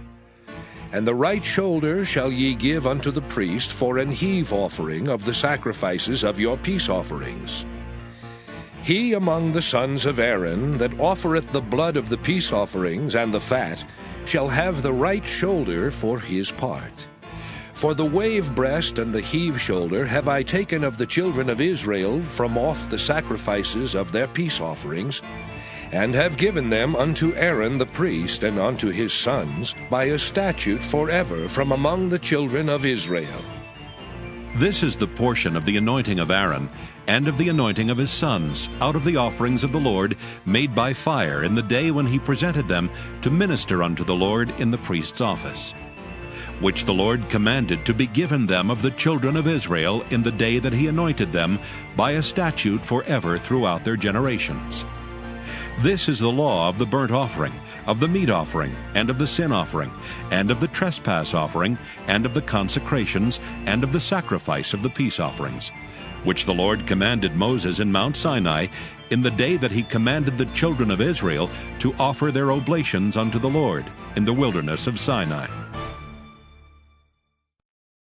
And the right shoulder shall ye give unto the priest for an heave offering of the sacrifices of your peace offerings. He among the sons of Aaron that offereth the blood of the peace offerings and the fat shall have the right shoulder for his part. For the wave breast and the heave shoulder have I taken of the children of Israel from off the sacrifices of their peace offerings, and have given them unto Aaron the priest and unto his sons by a statute forever from among the children of Israel. This is the portion of the anointing of Aaron, and of the anointing of his sons, out of the offerings of the Lord, made by fire in the day when he presented them to minister unto the Lord in the priest's office, which the Lord commanded to be given them of the children of Israel in the day that he anointed them, by a statute forever throughout their generations. This is the law of the burnt offering, of the meat offering, and of the sin offering, and of the trespass offering, and of the consecrations, and of the sacrifice of the peace offerings, which the Lord commanded Moses in Mount Sinai in the day that he commanded the children of Israel to offer their oblations unto the Lord in the wilderness of Sinai.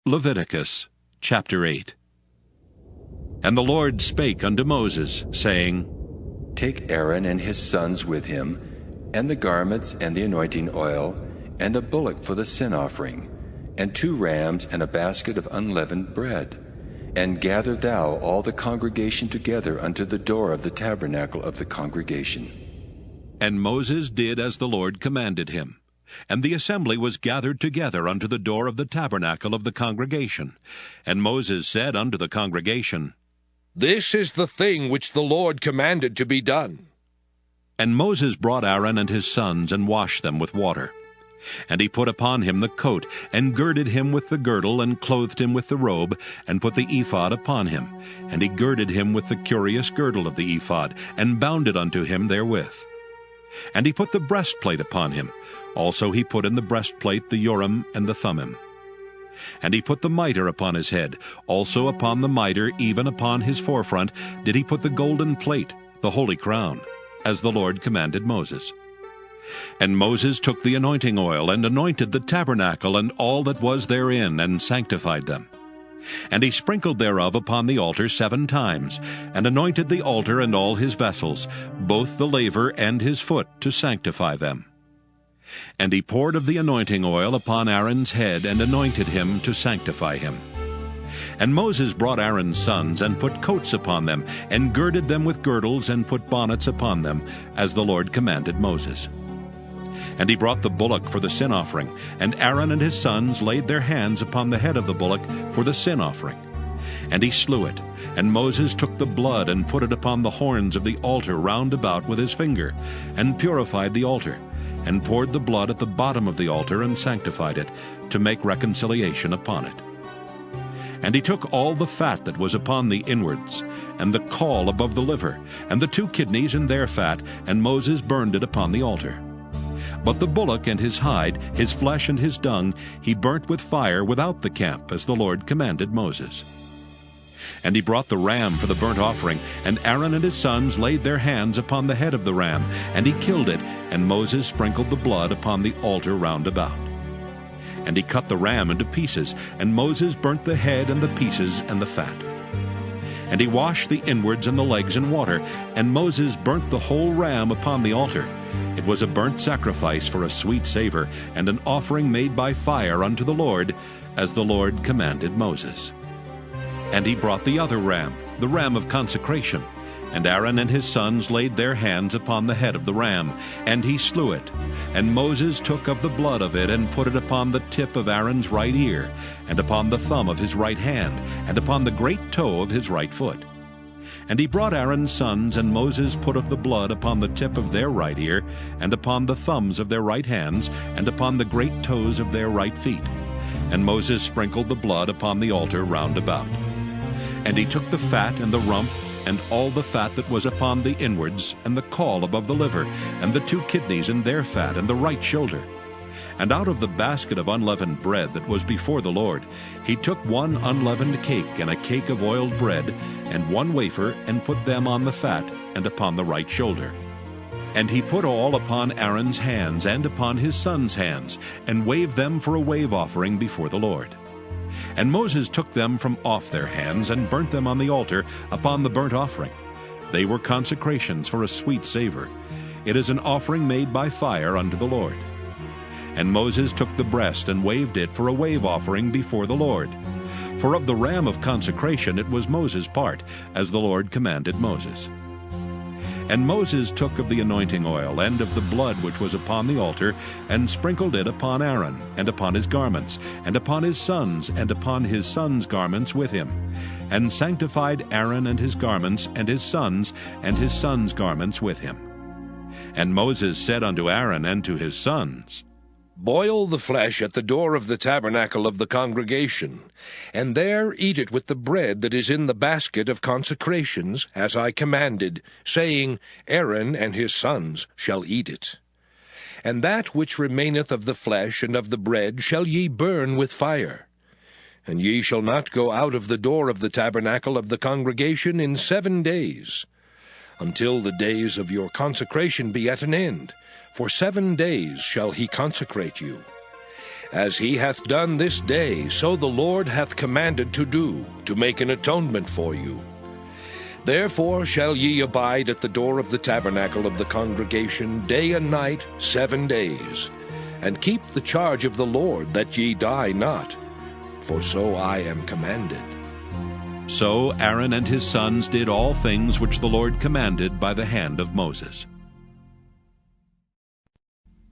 Leviticus chapter 8. And the Lord spake unto Moses, saying, Take Aaron and his sons with him, and the garments and the anointing oil, and a bullock for the sin offering, and 2 rams and a basket of unleavened bread. And gather thou all the congregation together unto the door of the tabernacle of the congregation. And Moses did as the Lord commanded him. And the assembly was gathered together unto the door of the tabernacle of the congregation. And Moses said unto the congregation, This is the thing which the Lord commanded to be done. And Moses brought Aaron and his sons, and washed them with water. And he put upon him the coat, and girded him with the girdle, and clothed him with the robe, and put the ephod upon him. And he girded him with the curious girdle of the ephod, and bound it unto him therewith. And he put the breastplate upon him. Also he put in the breastplate the Urim and the Thummim. And he put the mitre upon his head. Also upon the mitre, even upon his forefront, did he put the golden plate, the holy crown, as the Lord commanded Moses. And Moses took the anointing oil, and anointed the tabernacle and all that was therein, and sanctified them. And he sprinkled thereof upon the altar 7 times, and anointed the altar and all his vessels, both the laver and his foot, to sanctify them. And he poured of the anointing oil upon Aaron's head, and anointed him to sanctify him. And Moses brought Aaron's sons, and put coats upon them, and girded them with girdles, and put bonnets upon them, as the Lord commanded Moses. And he brought the bullock for the sin offering, and Aaron and his sons laid their hands upon the head of the bullock for the sin offering. And he slew it, and Moses took the blood, and put it upon the horns of the altar round about with his finger, and purified the altar, and poured the blood at the bottom of the altar, and sanctified it, to make reconciliation upon it. And he took all the fat that was upon the inwards, and the caul above the liver, and the 2 kidneys and their fat, and Moses burned it upon the altar. But the bullock and his hide, his flesh and his dung, he burnt with fire without the camp, as the Lord commanded Moses. And he brought the ram for the burnt offering, and Aaron and his sons laid their hands upon the head of the ram, and he killed it, and Moses sprinkled the blood upon the altar round about. And he cut the ram into pieces, and Moses burnt the head and the pieces and the fat. And he washed the inwards and the legs in water, and Moses burnt the whole ram upon the altar. It was a burnt sacrifice for a sweet savor, and an offering made by fire unto the Lord, as the Lord commanded Moses. And he brought the other ram, the ram of consecration, and Aaron and his sons laid their hands upon the head of the ram, and he slew it. And Moses took of the blood of it, and put it upon the tip of Aaron's right ear, and upon the thumb of his right hand, and upon the great toe of his right foot. And he brought Aaron's sons, and Moses put of the blood upon the tip of their right ear, and upon the thumbs of their right hands, and upon the great toes of their right feet. And Moses sprinkled the blood upon the altar round about. And he took the fat and the rump, and all the fat that was upon the inwards, and the caul above the liver, and the 2 kidneys and their fat, and the right shoulder. And out of the basket of unleavened bread that was before the Lord, he took 1 unleavened cake, and a cake of oiled bread, and 1 wafer, and put them on the fat, and upon the right shoulder. And he put all upon Aaron's hands, and upon his sons' hands, and waved them for a wave offering before the Lord. And Moses took them from off their hands, and burnt them on the altar upon the burnt offering. They were consecrations for a sweet savor. It is an offering made by fire unto the Lord. And Moses took the breast, and waved it for a wave offering before the Lord. For of the ram of consecration it was Moses' part, as the Lord commanded Moses. And Moses took of the anointing oil, and of the blood which was upon the altar, and sprinkled it upon Aaron, and upon his garments, and upon his sons, and upon his sons' garments with him, and sanctified Aaron and his garments, and his sons' garments with him. And Moses said unto Aaron and to his sons, Boil the flesh at the door of the tabernacle of the congregation, and there eat it with the bread that is in the basket of consecrations, as I commanded, saying, Aaron and his sons shall eat it. And that which remaineth of the flesh and of the bread shall ye burn with fire. And ye shall not go out of the door of the tabernacle of the congregation in 7 days, until the days of your consecration be at an end. For 7 days shall he consecrate you. As he hath done this day, so the Lord hath commanded to do, to make an atonement for you. Therefore shall ye abide at the door of the tabernacle of the congregation day and night 7 days, and keep the charge of the Lord, that ye die not, for so I am commanded. So Aaron and his sons did all things which the Lord commanded by the hand of Moses.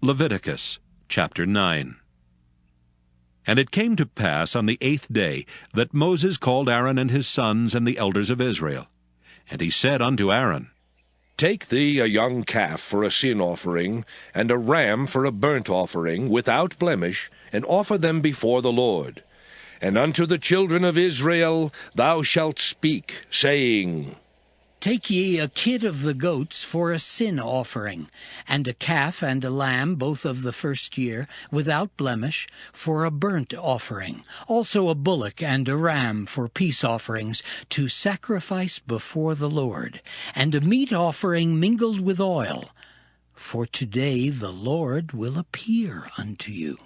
Leviticus chapter 9. And it came to pass on the 8th day that Moses called Aaron and his sons and the elders of Israel. And he said unto Aaron, Take thee a young calf for a sin offering, and a ram for a burnt offering, without blemish, and offer them before the Lord. And unto the children of Israel thou shalt speak, saying, Take ye a kid of the goats for a sin offering, and a calf and a lamb, both of the first year, without blemish, for a burnt offering. Also a bullock and a ram for peace offerings, to sacrifice before the Lord. And a meat offering mingled with oil. For today the Lord will appear unto you.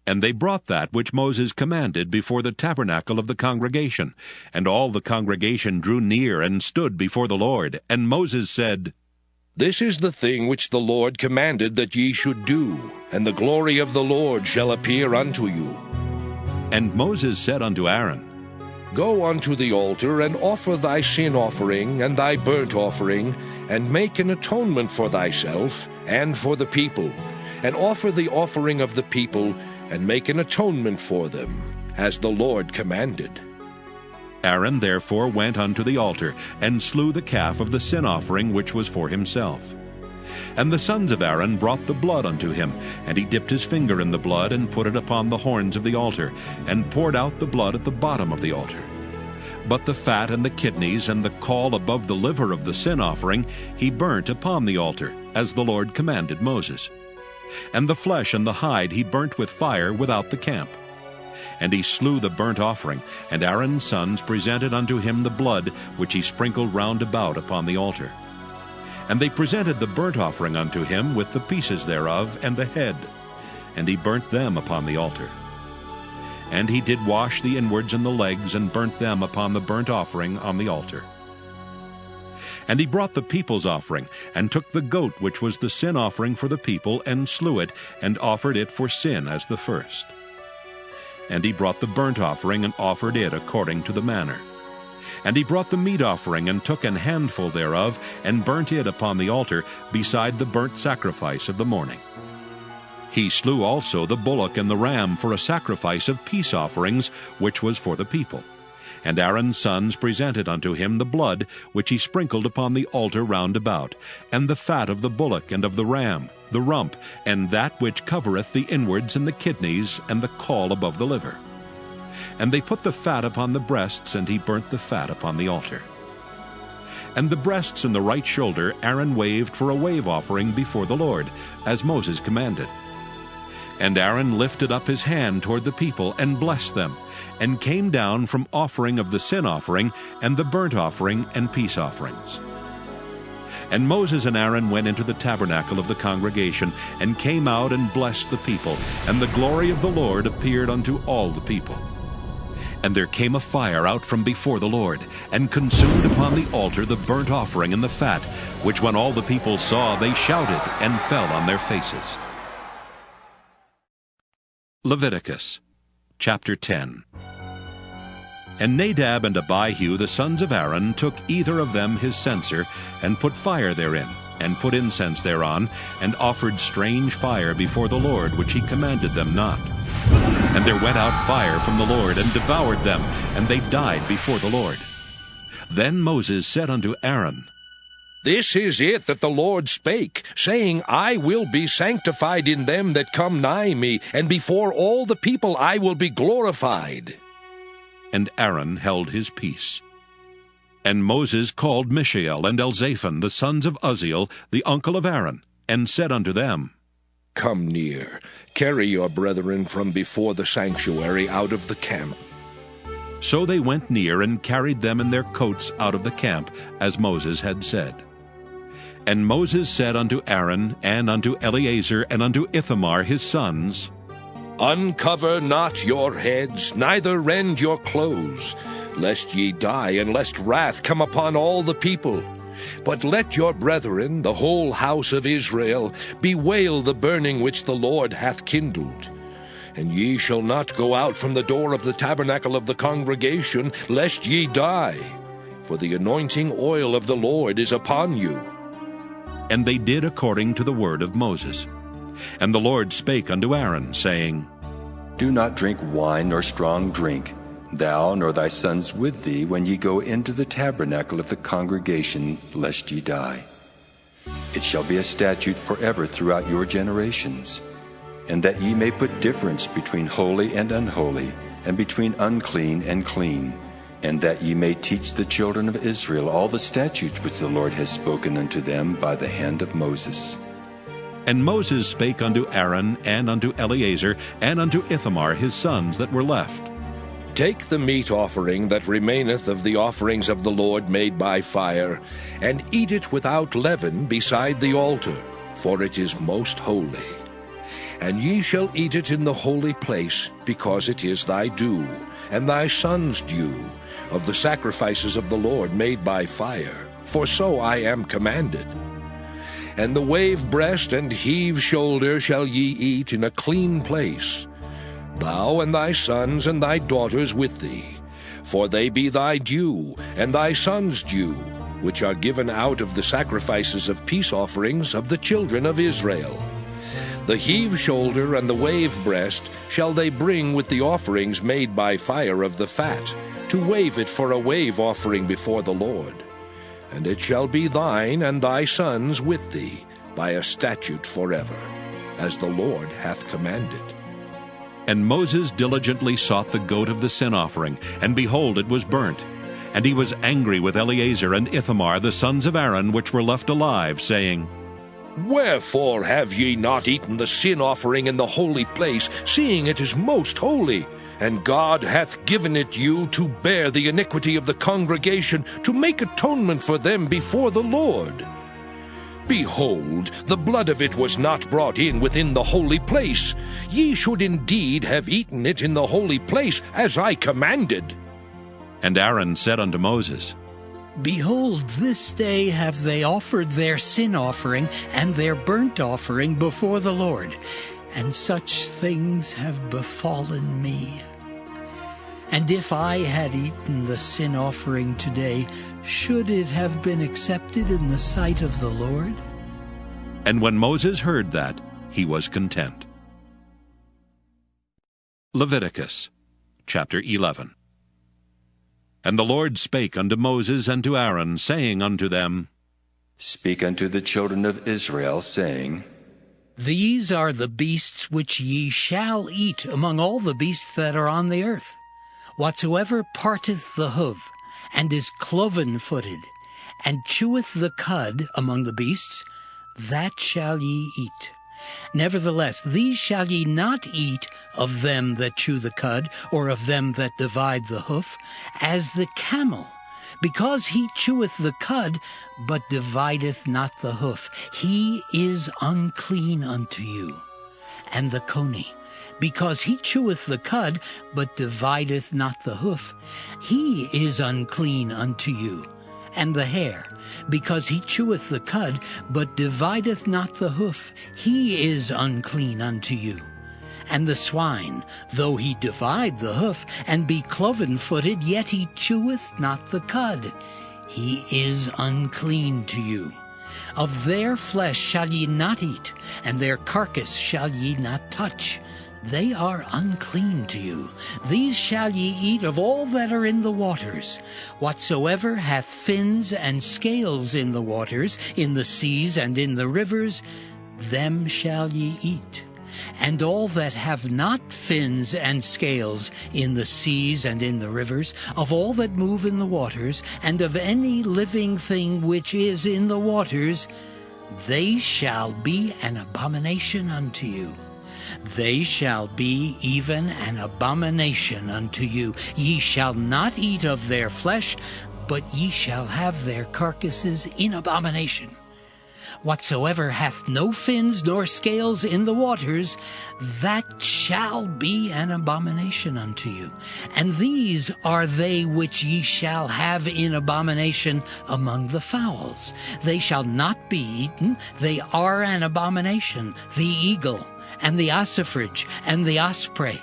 And they brought that which Moses commanded before the tabernacle of the congregation. And all the congregation drew near and stood before the Lord. And Moses said, This is the thing which the Lord commanded that ye should do, and the glory of the Lord shall appear unto you. And Moses said unto Aaron, Go unto the altar, and offer thy sin offering and thy burnt offering, and make an atonement for thyself and for the people, and offer the offering of the people, and make an atonement for them, as the Lord commanded. Aaron therefore went unto the altar, and slew the calf of the sin offering which was for himself. And the sons of Aaron brought the blood unto him, and he dipped his finger in the blood, and put it upon the horns of the altar, and poured out the blood at the bottom of the altar. But the fat and the kidneys and the caul above the liver of the sin offering he burnt upon the altar, as the Lord commanded Moses. And the flesh and the hide he burnt with fire without the camp. And he slew the burnt offering, and Aaron's sons presented unto him the blood which he sprinkled round about upon the altar. And they presented the burnt offering unto him with the pieces thereof and the head, and he burnt them upon the altar. And he did wash the inwards and the legs, and burnt them upon the burnt offering on the altar. And he brought the people's offering, and took the goat which was the sin offering for the people, and slew it, and offered it for sin as the first. And he brought the burnt offering, and offered it according to the manner. And he brought the meat offering, and took an handful thereof, and burnt it upon the altar, beside the burnt sacrifice of the morning. He slew also the bullock and the ram for a sacrifice of peace offerings, which was for the people. And Aaron's sons presented unto him the blood which he sprinkled upon the altar round about, and the fat of the bullock and of the ram, the rump, and that which covereth the inwards and the kidneys, and the caul above the liver. And they put the fat upon the breasts, and he burnt the fat upon the altar. And the breasts and the right shoulder Aaron waved for a wave offering before the Lord, as Moses commanded. And Aaron lifted up his hand toward the people, and blessed them, and came down from offering of the sin offering, and the burnt offering, and peace offerings. And Moses and Aaron went into the tabernacle of the congregation, and came out and blessed the people, and the glory of the Lord appeared unto all the people. And there came a fire out from before the Lord, and consumed upon the altar the burnt offering and the fat, which when all the people saw, they shouted, and fell on their faces. Leviticus chapter 10. And Nadab and Abihu the sons of Aaron took either of them his censer, and put fire therein, and put incense thereon, and offered strange fire before the Lord, which he commanded them not. And there went out fire from the Lord, and devoured them, and they died before the Lord. Then Moses said unto Aaron, This is it that the Lord spake, saying, I will be sanctified in them that come nigh me, and before all the people I will be glorified. And Aaron held his peace. And Moses called Mishael and Elzaphan, the sons of Uzziel, the uncle of Aaron, and said unto them, Come near, carry your brethren from before the sanctuary out of the camp. So they went near, and carried them in their coats out of the camp, as Moses had said. And Moses said unto Aaron, and unto Eleazar, and unto Ithamar his sons, Uncover not your heads, neither rend your clothes, lest ye die, and lest wrath come upon all the people. But let your brethren, the whole house of Israel, bewail the burning which the Lord hath kindled. And ye shall not go out from the door of the tabernacle of the congregation, lest ye die. For the anointing oil of the Lord is upon you. And they did according to the word of Moses. And the Lord spake unto Aaron, saying, Do not drink wine nor strong drink, thou nor thy sons with thee, when ye go into the tabernacle of the congregation, lest ye die. It shall be a statute forever throughout your generations, and that ye may put difference between holy and unholy, and between unclean and clean, and that ye may teach the children of Israel all the statutes which the Lord has spoken unto them by the hand of Moses. And Moses spake unto Aaron, and unto Eleazar, and unto Ithamar his sons that were left. Take the meat offering that remaineth of the offerings of the Lord made by fire, and eat it without leaven beside the altar, for it is most holy. And ye shall eat it in the holy place, because it is thy due, and thy son's due, of the sacrifices of the Lord made by fire, for so I am commanded. And the wave breast and heave shoulder shall ye eat in a clean place, thou and thy sons and thy daughters with thee, for they be thy due, and thy sons' due, which are given out of the sacrifices of peace offerings of the children of Israel. The heave shoulder and the wave breast shall they bring with the offerings made by fire of the fat, to wave it for a wave offering before the Lord. And it shall be thine and thy sons with thee, by a statute forever, as the Lord hath commanded. And Moses diligently sought the goat of the sin offering, and behold, it was burnt. And he was angry with Eleazar and Ithamar, the sons of Aaron, which were left alive, saying, Wherefore have ye not eaten the sin offering in the holy place, seeing it is most holy? And God hath given it you to bear the iniquity of the congregation, to make atonement for them before the Lord. Behold, the blood of it was not brought in within the holy place. Ye should indeed have eaten it in the holy place, as I commanded. And Aaron said unto Moses, Behold, this day have they offered their sin offering and their burnt offering before the Lord, and such things have befallen me. And if I had eaten the sin offering today, should it have been accepted in the sight of the Lord? And when Moses heard that, he was content. Leviticus chapter 11. And the Lord spake unto Moses and to Aaron, saying unto them, Speak unto the children of Israel, saying, These are the beasts which ye shall eat among all the beasts that are on the earth. Whatsoever parteth the hoof, and is cloven-footed, and cheweth the cud among the beasts, that shall ye eat. Nevertheless, these shall ye not eat of them that chew the cud, or of them that divide the hoof, as the camel, because he cheweth the cud, but divideth not the hoof. He is unclean unto you. And the coney, because he cheweth the cud, but divideth not the hoof. He is unclean unto you. And the hare, because he cheweth the cud, but divideth not the hoof. He is unclean unto you. And the swine, though he divide the hoof, and be cloven-footed, yet he cheweth not the cud. He is unclean to you. Of their flesh shall ye not eat, and their carcass shall ye not touch. They are unclean to you. These shall ye eat of all that are in the waters. Whatsoever hath fins and scales in the waters, in the seas and in the rivers, them shall ye eat. And all that have not fins and scales in the seas and in the rivers, of all that move in the waters, and of any living thing which is in the waters, they shall be an abomination unto you. They shall be even an abomination unto you. Ye shall not eat of their flesh, but ye shall have their carcasses in abomination. Whatsoever hath no fins nor scales in the waters, that shall be an abomination unto you. And these are they which ye shall have in abomination among the fowls. They shall not be eaten, they are an abomination, the eagle, and the ossifrage, and the osprey,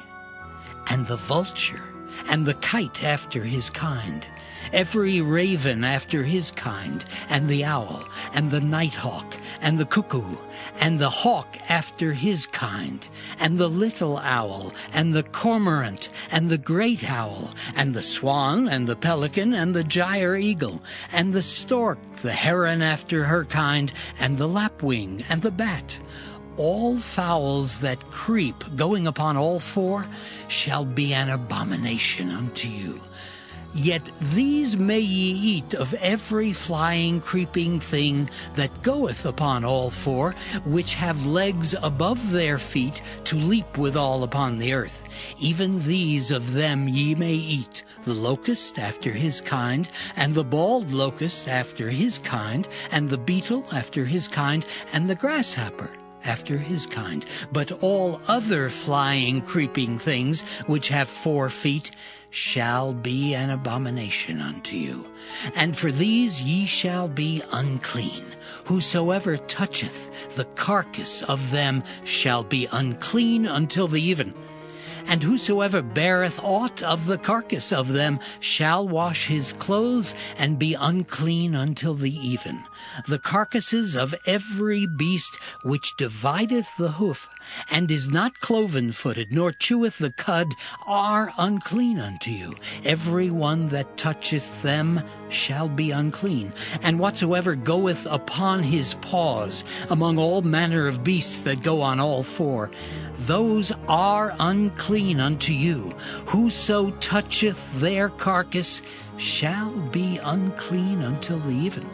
and the vulture, and the kite after his kind, every raven after his kind, and the owl, and the nighthawk, and the cuckoo, and the hawk after his kind, and the little owl, and the cormorant, and the great owl, and the swan, and the pelican, and the gyre eagle, and the stork, the heron after her kind, and the lapwing, and the bat. All fowls that creep, going upon all four, shall be an abomination unto you. Yet these may ye eat of every flying, creeping thing that goeth upon all four, which have legs above their feet to leap withal upon the earth. Even these of them ye may eat, the locust after his kind, and the bald locust after his kind, and the beetle after his kind, and the grasshopper after his kind. But all other flying, creeping things which have 4 feet shall be an abomination unto you. And for these ye shall be unclean. Whosoever toucheth the carcass of them shall be unclean until the even. And whosoever beareth aught of the carcass of them shall wash his clothes, and be unclean until the even. The carcasses of every beast which divideth the hoof, and is not cloven-footed, nor cheweth the cud, are unclean unto you. Every one that toucheth them shall be unclean. And whatsoever goeth upon his paws among all manner of beasts that go on all 4, those are unclean unto you. Whoso toucheth their carcass shall be unclean until the even.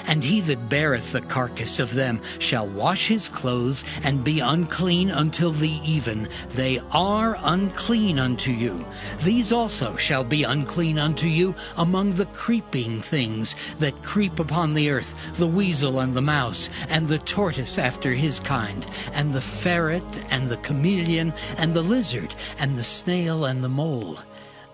And he that beareth the carcass of them shall wash his clothes, and be unclean until the even. They are unclean unto you. These also shall be unclean unto you among the creeping things that creep upon the earth, the weasel and the mouse, and the tortoise after his kind, and the ferret, and the chameleon, and the lizard, and the snail, and the mole.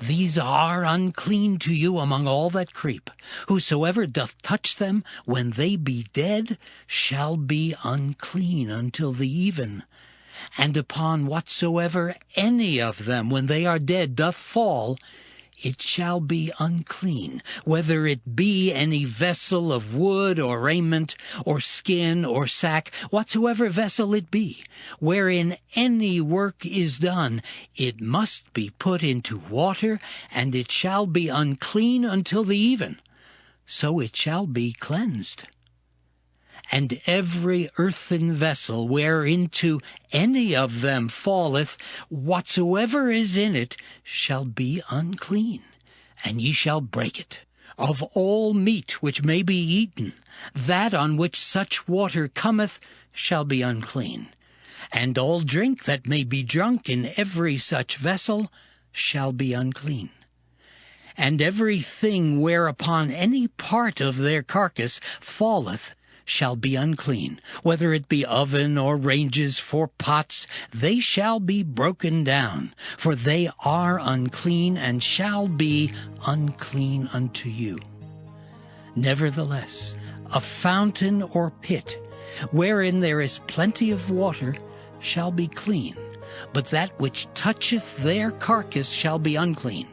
These are unclean to you among all that creep. Whosoever doth touch them when they be dead shall be unclean until the even. And upon whatsoever any of them when they are dead doth fall, it shall be unclean, whether it be any vessel of wood or raiment or skin or sack, whatsoever vessel it be, wherein any work is done, it must be put into water, and it shall be unclean until the even. So it shall be cleansed. And every earthen vessel whereinto any of them falleth, whatsoever is in it shall be unclean, and ye shall break it. Of all meat which may be eaten, that on which such water cometh shall be unclean. And all drink that may be drunk in every such vessel shall be unclean. And every thing whereupon any part of their carcass falleth shall be unclean, whether it be oven or ranges for pots, they shall be broken down, for they are unclean, and shall be unclean unto you. Nevertheless, a fountain or pit, wherein there is plenty of water, shall be clean, but that which toucheth their carcass shall be unclean.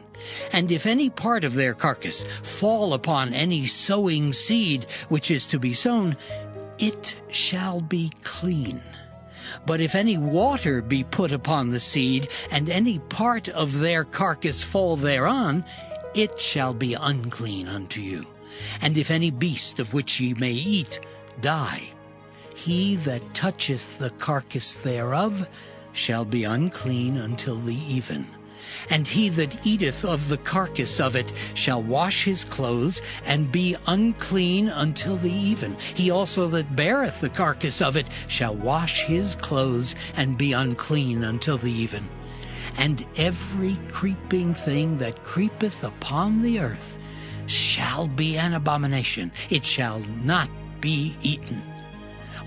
And if any part of their carcass fall upon any sowing seed which is to be sown, it shall be clean. But if any water be put upon the seed, and any part of their carcass fall thereon, it shall be unclean unto you. And if any beast of which ye may eat die, he that toucheth the carcass thereof shall be unclean until the even. And he that eateth of the carcass of it shall wash his clothes, and be unclean until the even. He also that beareth the carcass of it shall wash his clothes, and be unclean until the even. And every creeping thing that creepeth upon the earth shall be an abomination. It shall not be eaten.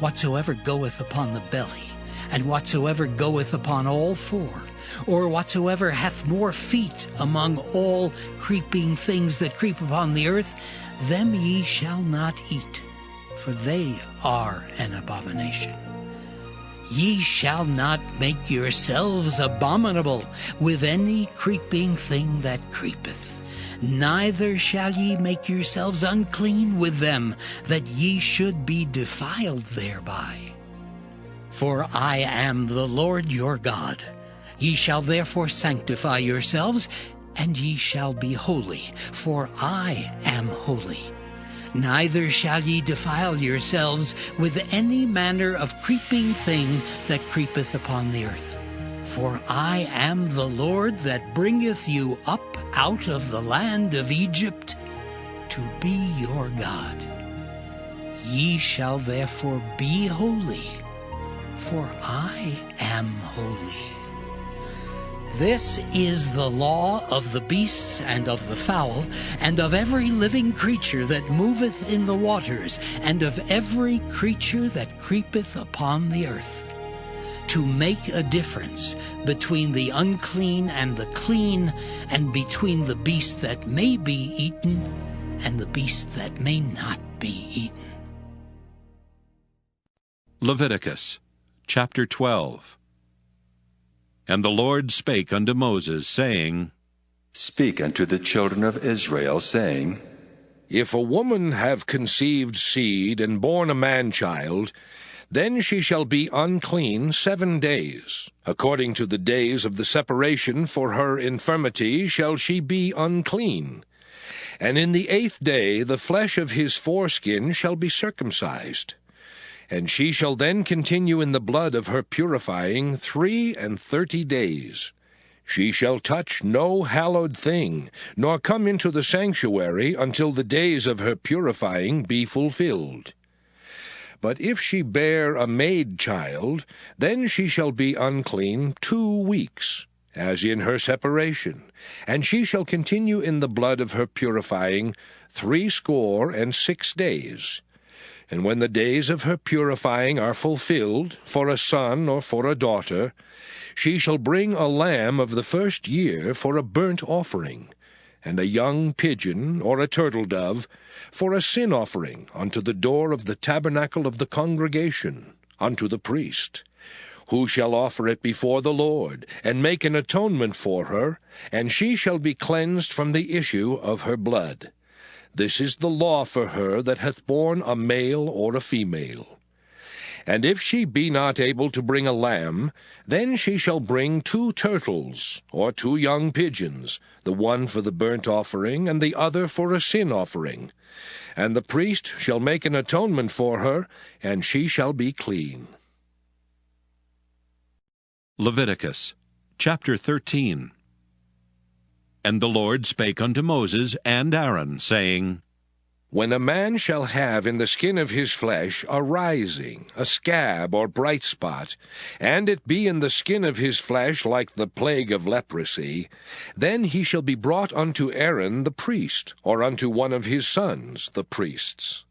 whatsoever goeth upon the belly, and whatsoever goeth upon all four, or whatsoever hath more feet among all creeping things that creep upon the earth, them ye shall not eat, for they are an abomination. Ye shall not make yourselves abominable with any creeping thing that creepeth, neither shall ye make yourselves unclean with them, that ye should be defiled thereby. For I am the Lord your God. Ye shall therefore sanctify yourselves, and ye shall be holy, for I am holy. Neither shall ye defile yourselves with any manner of creeping thing that creepeth upon the earth. For I am the Lord that bringeth you up out of the land of Egypt to be your God. Ye shall therefore be holy, for I am holy. This is the law of the beasts and of the fowl, and of every living creature that moveth in the waters, and of every creature that creepeth upon the earth, to make a difference between the unclean and the clean, and between the beast that may be eaten and the beast that may not be eaten. Leviticus chapter 12. And the Lord spake unto Moses, saying, Speak unto the children of Israel, saying, If a woman have conceived seed and born a man-child, then she shall be unclean 7 days. According to the days of the separation for her infirmity shall she be unclean. And in the 8th day the flesh of his foreskin shall be circumcised. And she shall then continue in the blood of her purifying 33 days. She shall touch no hallowed thing, nor come into the sanctuary until the days of her purifying be fulfilled. But if she bear a maid child, then she shall be unclean 2 weeks, as in her separation, and she shall continue in the blood of her purifying 66 days. And when the days of her purifying are fulfilled, for a son or for a daughter, she shall bring a lamb of the 1st year for a burnt offering, and a young pigeon or a turtle dove for a sin offering unto the door of the tabernacle of the congregation, unto the priest, who shall offer it before the Lord, and make an atonement for her, and she shall be cleansed from the issue of her blood. This is the law for her that hath borne a male or a female. And if she be not able to bring a lamb, then she shall bring 2 turtles, or 2 young pigeons, the one for the burnt offering, and the other for a sin offering. And the priest shall make an atonement for her, and she shall be clean. Leviticus chapter 13. And the Lord spake unto Moses and Aaron, saying, When a man shall have in the skin of his flesh a rising, a scab or bright spot, and it be in the skin of his flesh like the plague of leprosy, then he shall be brought unto Aaron the priest, or unto one of his sons, the priests.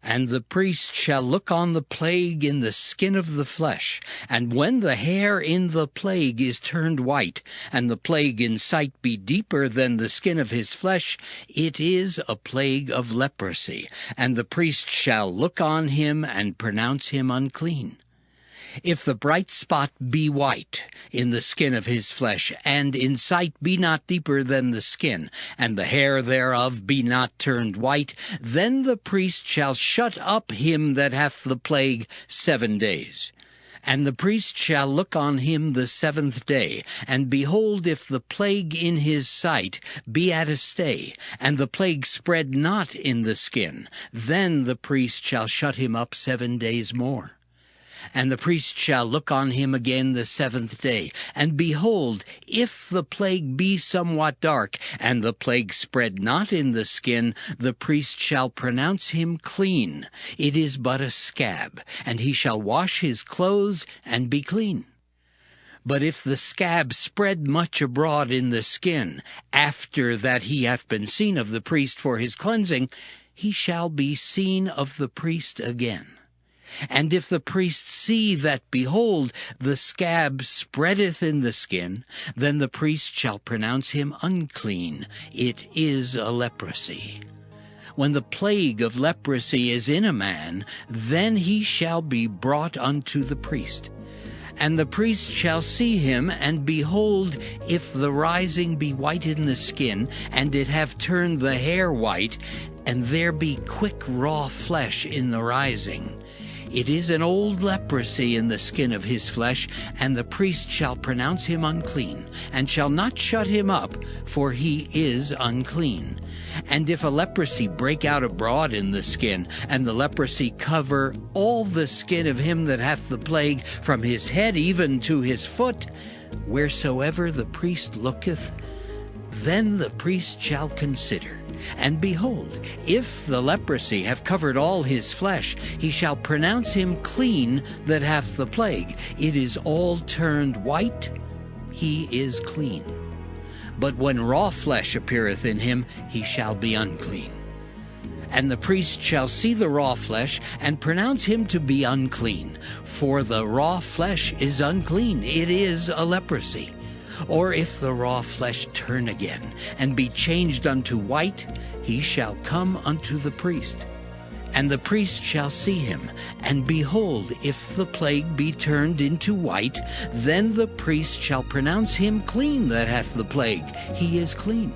And the priest shall look on the plague in the skin of the flesh, and when the hair in the plague is turned white, and the plague in sight be deeper than the skin of his flesh, it is a plague of leprosy, and the priest shall look on him and pronounce him unclean. If the bright spot be white in the skin of his flesh, and in sight be not deeper than the skin, and the hair thereof be not turned white, then the priest shall shut up him that hath the plague 7 days. And the priest shall look on him the 7th day, and behold, if the plague in his sight be at a stay, and the plague spread not in the skin, then the priest shall shut him up 7 days more. And the priest shall look on him again the 7th day, and behold, if the plague be somewhat dark, and the plague spread not in the skin, the priest shall pronounce him clean. It is but a scab, and he shall wash his clothes and be clean. But if the scab spread much abroad in the skin, after that he hath been seen of the priest for his cleansing, he shall be seen of the priest again. And if the priest see that, behold, the scab spreadeth in the skin, then the priest shall pronounce him unclean. It is a leprosy. When the plague of leprosy is in a man, then he shall be brought unto the priest. And the priest shall see him, and behold, if the rising be white in the skin, and it have turned the hair white, and there be quick raw flesh in the rising, it is an old leprosy in the skin of his flesh, and the priest shall pronounce him unclean, and shall not shut him up, for he is unclean. And if a leprosy break out abroad in the skin, and the leprosy cover all the skin of him that hath the plague, from his head even to his foot, wheresoever the priest looketh, then the priest shall consider. And behold, if the leprosy have covered all his flesh, he shall pronounce him clean that hath the plague. It is all turned white, he is clean. But when raw flesh appeareth in him, he shall be unclean. And the priest shall see the raw flesh, and pronounce him to be unclean. For the raw flesh is unclean, it is a leprosy. Or if the raw flesh turn again, and be changed unto white, he shall come unto the priest. And the priest shall see him, and behold, if the plague be turned into white, then the priest shall pronounce him clean that hath the plague. He is clean.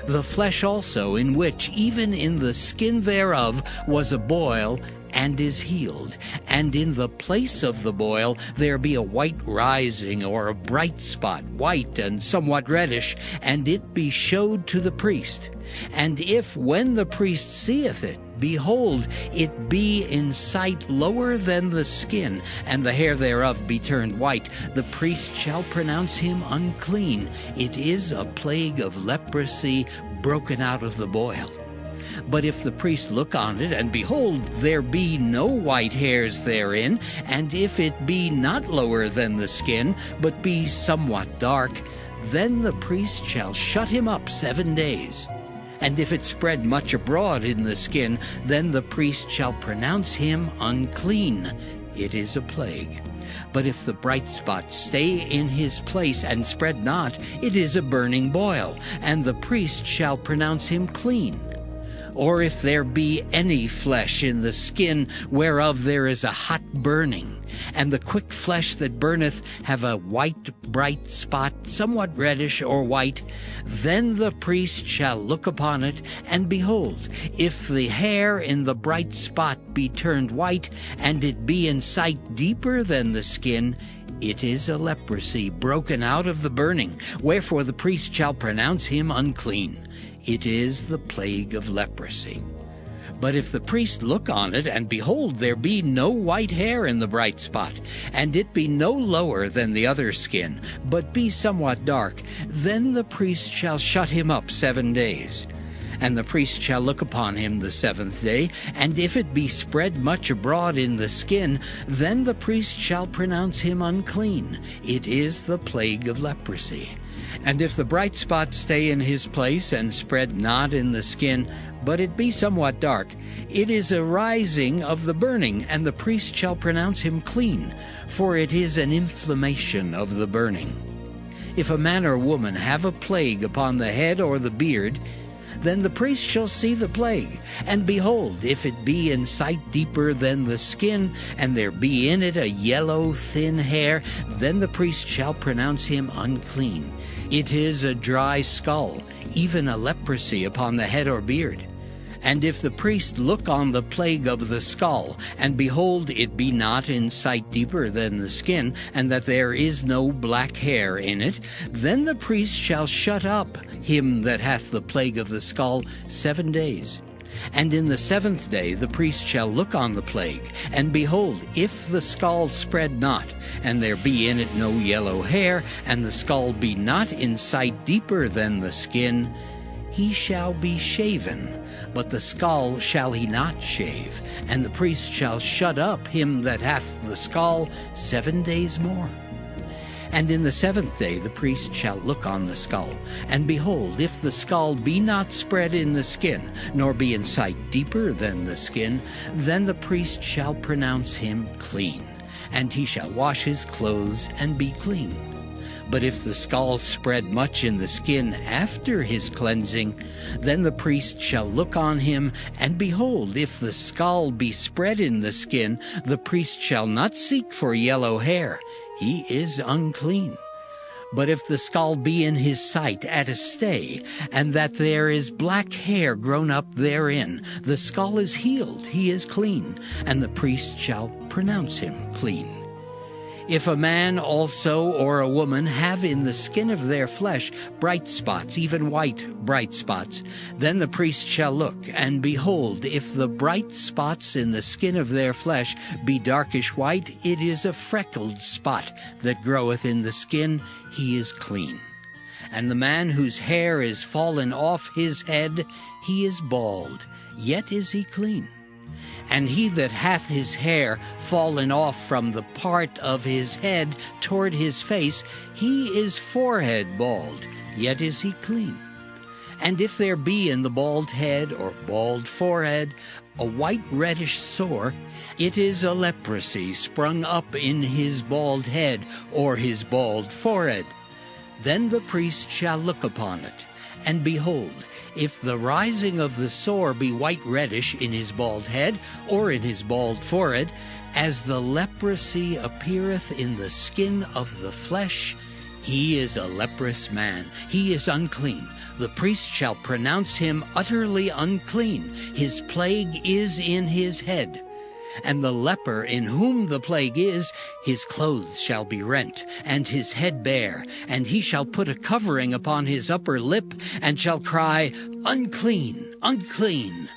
The flesh also, in which even in the skin thereof was a boil, and is healed, and in the place of the boil there be a white rising, or a bright spot, white and somewhat reddish, and it be showed to the priest. And if, when the priest seeth it, behold, it be in sight lower than the skin, and the hair thereof be turned white, the priest shall pronounce him unclean. It is a plague of leprosy broken out of the boil. But if the priest look on it, and behold, there be no white hairs therein, and if it be not lower than the skin, but be somewhat dark, then the priest shall shut him up 7 days. And if it spread much abroad in the skin, then the priest shall pronounce him unclean. It is a plague. But if the bright spot stay in his place and spread not, it is a burning boil, and the priest shall pronounce him clean. Or if there be any flesh in the skin whereof there is a hot burning, and the quick flesh that burneth have a white bright spot, somewhat reddish or white, then the priest shall look upon it, and behold, if the hair in the bright spot be turned white, and it be in sight deeper than the skin, it is a leprosy broken out of the burning, wherefore the priest shall pronounce him unclean. It is the plague of leprosy. But if the priest look on it, and behold, there be no white hair in the bright spot, and it be no lower than the other skin, but be somewhat dark, then the priest shall shut him up 7 days. And the priest shall look upon him the 7th day, and if it be spread much abroad in the skin, then the priest shall pronounce him unclean. It is the plague of leprosy. And if the bright spot stay in his place, and spread not in the skin, but it be somewhat dark, it is a rising of the burning, and the priest shall pronounce him clean, for it is an inflammation of the burning. If a man or woman have a plague upon the head or the beard, then the priest shall see the plague, and behold, if it be in sight deeper than the skin, and there be in it a yellow thin hair, then the priest shall pronounce him unclean. It is a dry skull, even a leprosy upon the head or beard. And if the priest look on the plague of the skull, and behold, it be not in sight deeper than the skin, and that there is no black hair in it, then the priest shall shut up him that hath the plague of the skull 7 days. And in the 7th day the priest shall look on the plague, and behold, if the skull spread not, and there be in it no yellow hair, and the skull be not in sight deeper than the skin, he shall be shaven, but the skull shall he not shave, and the priest shall shut up him that hath the skull 7 days more. And in the 7th day the priest shall look on the skull, and behold, if the skull be not spread in the skin, nor be in sight deeper than the skin, then the priest shall pronounce him clean, and he shall wash his clothes and be clean. But if the skull spread much in the skin after his cleansing, then the priest shall look on him, and behold, if the skull be spread in the skin, the priest shall not seek for yellow hair. He is unclean. But if the skull be in his sight at a stay, and that there is black hair grown up therein, the skull is healed, he is clean, and the priest shall pronounce him clean. If a man also or a woman have in the skin of their flesh bright spots, even white bright spots, then the priest shall look, and behold, if the bright spots in the skin of their flesh be darkish white, it is a freckled spot that groweth in the skin, he is clean. And the man whose hair is fallen off his head, he is bald, yet is he clean. And he that hath his hair fallen off from the part of his head toward his face, he is forehead bald, yet is he clean. And if there be in the bald head or bald forehead a white reddish sore, it is a leprosy sprung up in his bald head or his bald forehead. Then the priest shall look upon it, and behold, if the rising of the sore be white reddish in his bald head or in his bald forehead, as the leprosy appeareth in the skin of the flesh, he is a leprous man, he is unclean. The priest shall pronounce him utterly unclean. His plague is in his head. And the leper in whom the plague is, his clothes shall be rent, and his head bare, and he shall put a covering upon his upper lip, and shall cry, Unclean, unclean.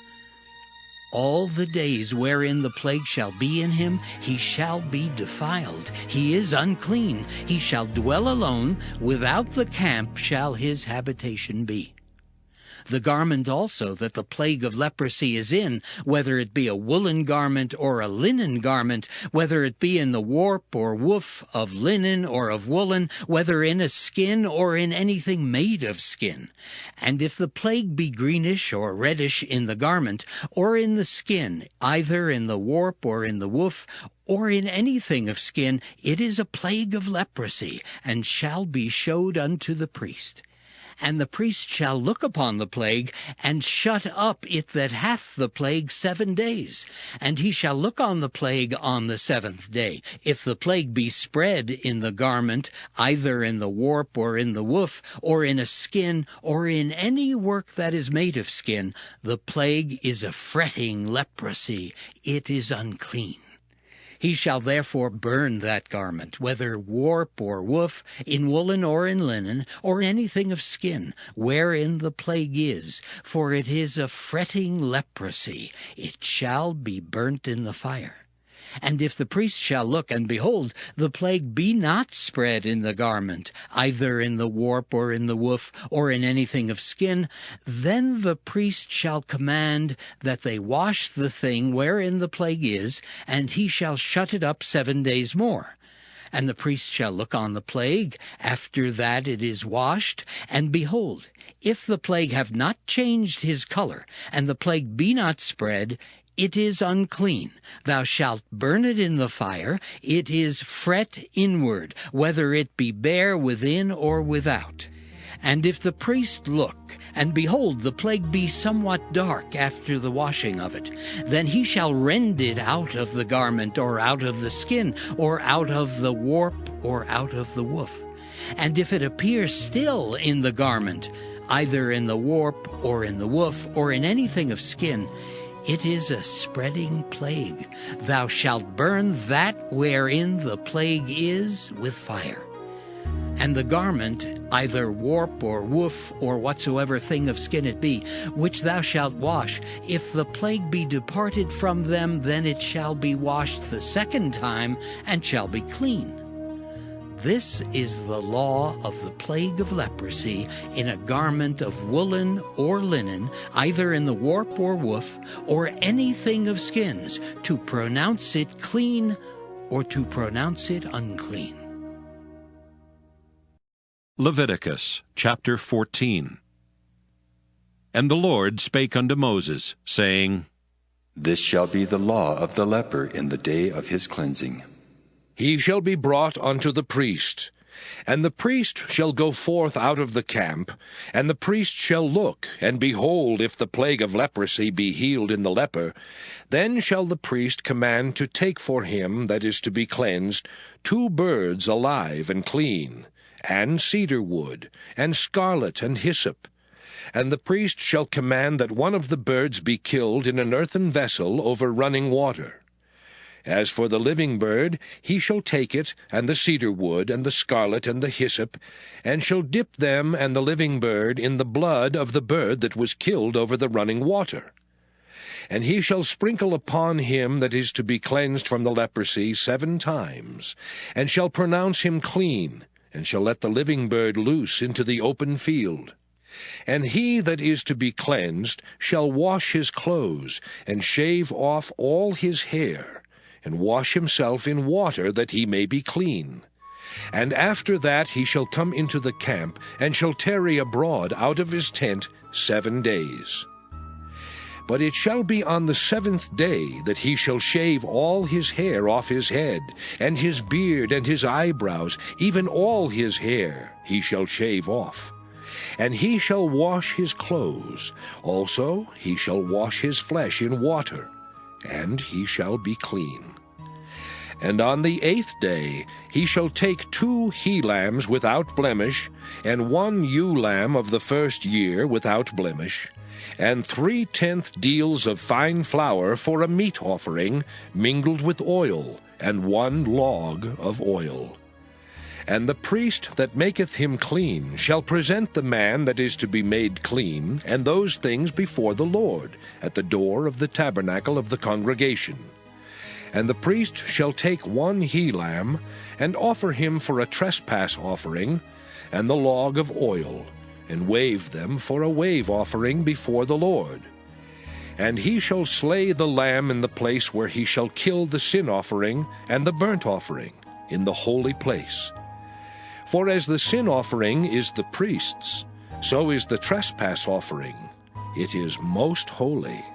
All the days wherein the plague shall be in him, he shall be defiled. He is unclean. He shall dwell alone. Without the camp shall his habitation be. The garment also that the plague of leprosy is in, whether it be a woolen garment or a linen garment, whether it be in the warp or woof of linen or of woolen, whether in a skin or in anything made of skin. And if the plague be greenish or reddish in the garment, or in the skin, either in the warp or in the woof, or in anything of skin, it is a plague of leprosy, and shall be showed unto the priest. And the priest shall look upon the plague, and shut up it that hath the plague 7 days. And he shall look on the plague on the 7th day. If the plague be spread in the garment, either in the warp or in the woof, or in a skin, or in any work that is made of skin, the plague is a fretting leprosy. It is unclean. He shall therefore burn that garment, whether warp or woof, in woolen or in linen, or anything of skin, wherein the plague is, for it is a fretting leprosy. It shall be burnt in the fire. And if the priest shall look, and behold, the plague be not spread in the garment, either in the warp or in the woof, or in anything of skin, then the priest shall command that they wash the thing wherein the plague is, and he shall shut it up 7 days more. And the priest shall look on the plague after that it is washed, and behold, if the plague have not changed his color, and the plague be not spread, it is unclean. Thou shalt burn it in the fire. It is fret inward, whether it be bare within or without. And if the priest look, and behold, the plague be somewhat dark after the washing of it, then he shall rend it out of the garment, or out of the skin, or out of the warp, or out of the woof. And if it appear still in the garment, either in the warp, or in the woof, or in anything of skin, it is a spreading plague. Thou shalt burn that wherein the plague is with fire. And the garment, either warp or woof, or whatsoever thing of skin it be, which thou shalt wash, if the plague be departed from them, then it shall be washed the 2nd time, and shall be clean. This is the law of the plague of leprosy in a garment of woolen or linen, either in the warp or woof, or anything of skins, to pronounce it clean or to pronounce it unclean. Leviticus chapter 14. And the Lord spake unto Moses, saying, This shall be the law of the leper in the day of his cleansing. He shall be brought unto the priest, and the priest shall go forth out of the camp, and the priest shall look, and behold, if the plague of leprosy be healed in the leper, then shall the priest command to take for him that is to be cleansed 2 birds alive and clean, and cedar wood, and scarlet and hyssop. And the priest shall command that one of the birds be killed in an earthen vessel over running water. As for the living bird, he shall take it, and the cedar wood, and the scarlet, and the hyssop, and shall dip them and the living bird in the blood of the bird that was killed over the running water. And he shall sprinkle upon him that is to be cleansed from the leprosy 7 times, and shall pronounce him clean, and shall let the living bird loose into the open field. And he that is to be cleansed shall wash his clothes, and shave off all his hair, and wash himself in water, that he may be clean. And after that he shall come into the camp, and shall tarry abroad out of his tent 7 days. But it shall be on the 7th day that he shall shave all his hair off his head, and his beard, and his eyebrows, even all his hair he shall shave off. And he shall wash his clothes, also he shall wash his flesh in water, and he shall be clean. And on the 8th day he shall take 2 he-lambs without blemish, and 1 ewe-lamb of the 1st year without blemish, and 3/10 deals of fine flour for a meat offering, mingled with oil, and 1 log of oil. And the priest that maketh him clean shall present the man that is to be made clean, and those things before the Lord, at the door of the tabernacle of the congregation. And the priest shall take 1 he-lamb, and offer him for a trespass offering, and the log of oil, and wave them for a wave offering before the Lord. And he shall slay the lamb in the place where he shall kill the sin offering and the burnt offering, in the holy place. For as the sin offering is the priest's, so is the trespass offering. It is most holy.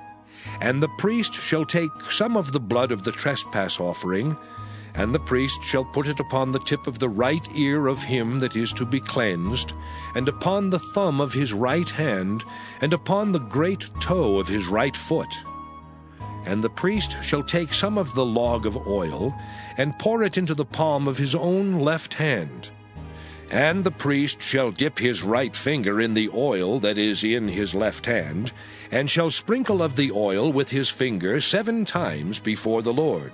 And the priest shall take some of the blood of the trespass offering, and the priest shall put it upon the tip of the right ear of him that is to be cleansed, and upon the thumb of his right hand, and upon the great toe of his right foot. And the priest shall take some of the log of oil, and pour it into the palm of his own left hand. And the priest shall dip his right finger in the oil that is in his left hand, and shall sprinkle of the oil with his finger 7 times before the Lord.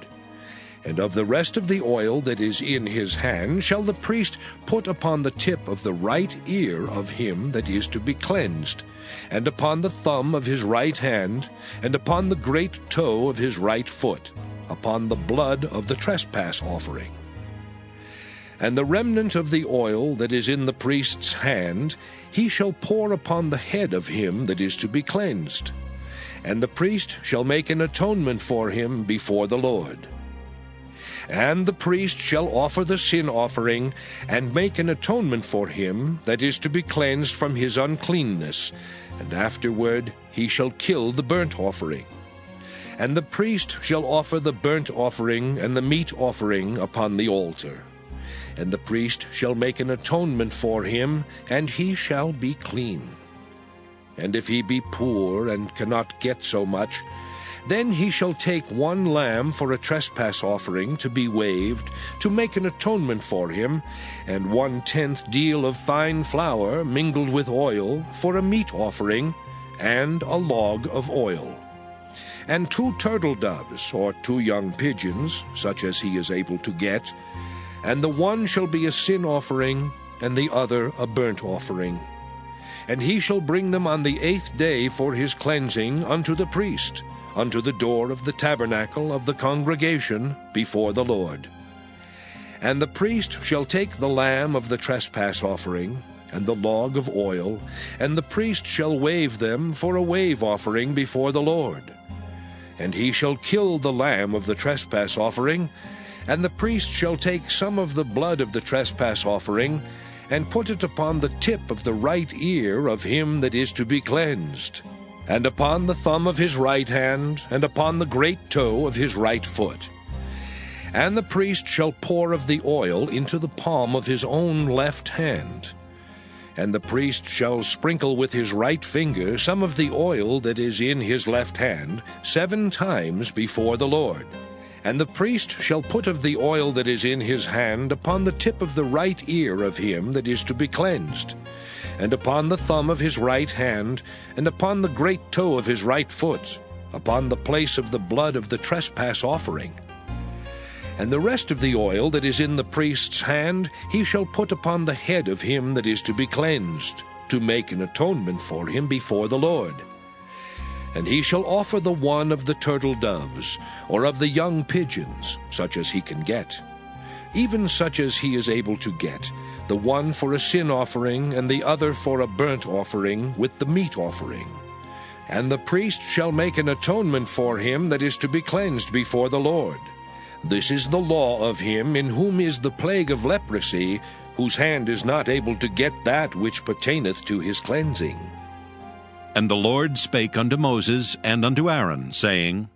And of the rest of the oil that is in his hand shall the priest put upon the tip of the right ear of him that is to be cleansed, and upon the thumb of his right hand, and upon the great toe of his right foot, upon the blood of the trespass offering. And the remnant of the oil that is in the priest's hand he shall pour upon the head of him that is to be cleansed. And the priest shall make an atonement for him before the Lord. And the priest shall offer the sin offering, and make an atonement for him that is to be cleansed from his uncleanness, and afterward he shall kill the burnt offering. And the priest shall offer the burnt offering and the meat offering upon the altar. And the priest shall make an atonement for him, and he shall be clean. And if he be poor and cannot get so much, then he shall take 1 lamb for a trespass offering to be waved, to make an atonement for him, and 1/10 deal of fine flour mingled with oil for a meat offering, and a log of oil. And 2 turtle doves, or 2 young pigeons, such as he is able to get, and the one shall be a sin offering, and the other a burnt offering. And he shall bring them on the 8th day for his cleansing unto the priest, unto the door of the tabernacle of the congregation before the Lord. And the priest shall take the lamb of the trespass offering, and the log of oil, and the priest shall wave them for a wave offering before the Lord. And he shall kill the lamb of the trespass offering, and the priest shall take some of the blood of the trespass offering, and put it upon the tip of the right ear of him that is to be cleansed, and upon the thumb of his right hand, and upon the great toe of his right foot. And the priest shall pour of the oil into the palm of his own left hand. And the priest shall sprinkle with his right finger some of the oil that is in his left hand 7 times before the Lord. And the priest shall put of the oil that is in his hand upon the tip of the right ear of him that is to be cleansed, and upon the thumb of his right hand, and upon the great toe of his right foot, upon the place of the blood of the trespass offering. And the rest of the oil that is in the priest's hand he shall put upon the head of him that is to be cleansed, to make an atonement for him before the Lord. And he shall offer the one of the turtle doves, or of the young pigeons, such as he can get, even such as he is able to get, the one for a sin offering, and the other for a burnt offering with the meat offering. And the priest shall make an atonement for him that is to be cleansed before the Lord. This is the law of him in whom is the plague of leprosy, whose hand is not able to get that which pertaineth to his cleansing. And the Lord spake unto Moses and unto Aaron, saying,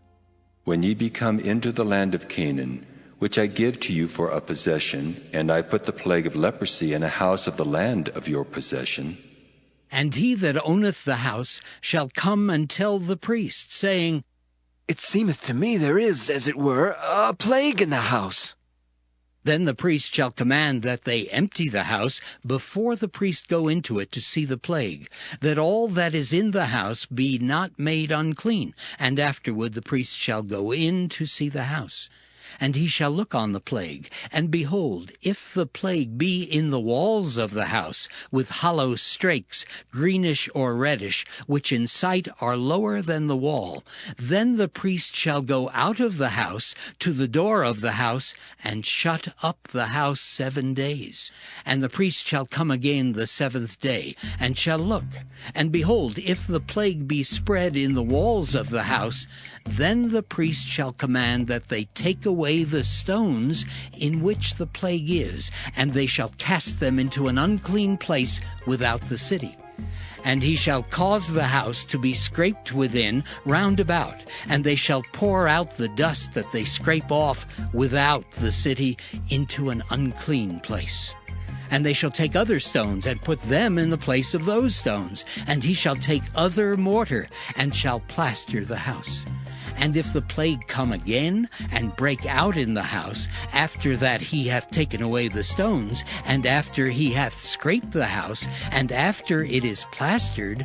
When ye be come into the land of Canaan, which I give to you for a possession, and I put the plague of leprosy in a house of the land of your possession, and he that owneth the house shall come and tell the priest, saying, It seemeth to me there is, as it were, a plague in the house. Then the priest shall command that they empty the house before the priest go into it to see the plague, that all that is in the house be not made unclean. And afterward the priest shall go in to see the house. And he shall look on the plague, and behold, if the plague be in the walls of the house, with hollow strakes, greenish or reddish, which in sight are lower than the wall, then the priest shall go out of the house to the door of the house, and shut up the house 7 days. And the priest shall come again the 7th day, and shall look. And behold, if the plague be spread in the walls of the house, then the priest shall command that they take away the stones in which the plague is, and they shall cast them into an unclean place without the city. And he shall cause the house to be scraped within round about, and they shall pour out the dust that they scrape off without the city into an unclean place. And they shall take other stones, and put them in the place of those stones. And he shall take other mortar, and shall plaster the house. And if the plague come again, and break out in the house, after that he hath taken away the stones, and after he hath scraped the house, and after it is plastered,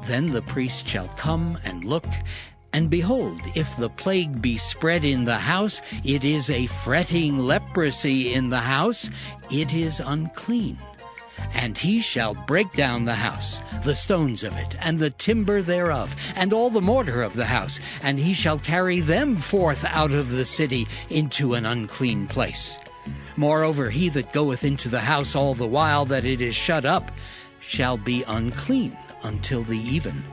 then the priest shall come and look. And behold, if the plague be spread in the house, it is a fretting leprosy in the house, it is unclean. And he shall break down the house, the stones of it, and the timber thereof, and all the mortar of the house, and he shall carry them forth out of the city into an unclean place. Moreover, he that goeth into the house all the while that it is shut up shall be unclean until the even.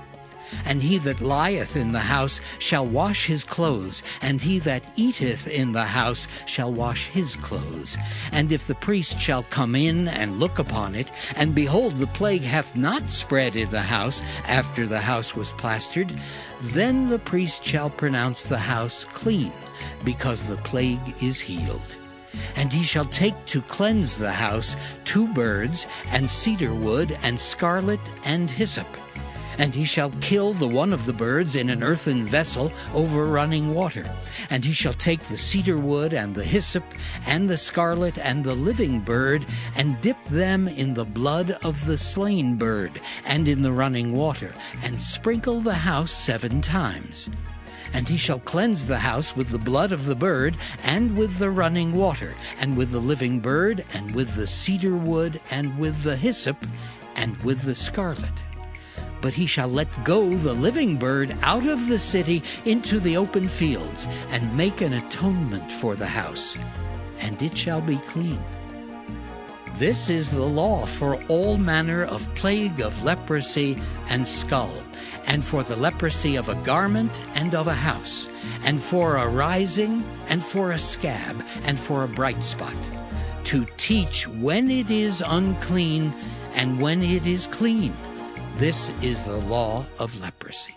And he that lieth in the house shall wash his clothes, and he that eateth in the house shall wash his clothes. And if the priest shall come in and look upon it, and behold, the plague hath not spread in the house after the house was plastered, then the priest shall pronounce the house clean, because the plague is healed. And he shall take to cleanse the house 2 birds, and cedar wood, and scarlet, and hyssop. And he shall kill the one of the birds in an earthen vessel over running water. And he shall take the cedar wood, and the hyssop, and the scarlet, and the living bird, and dip them in the blood of the slain bird, and in the running water, and sprinkle the house 7 times. And he shall cleanse the house with the blood of the bird, and with the running water, and with the living bird, and with the cedar wood, and with the hyssop, and with the scarlet. But he shall let go the living bird out of the city into the open fields, and make an atonement for the house, and it shall be clean. This is the law for all manner of plague of leprosy and skull, and for the leprosy of a garment and of a house, and for a rising, and for a scab, and for a bright spot, to teach when it is unclean and when it is clean. This is the law of leprosy.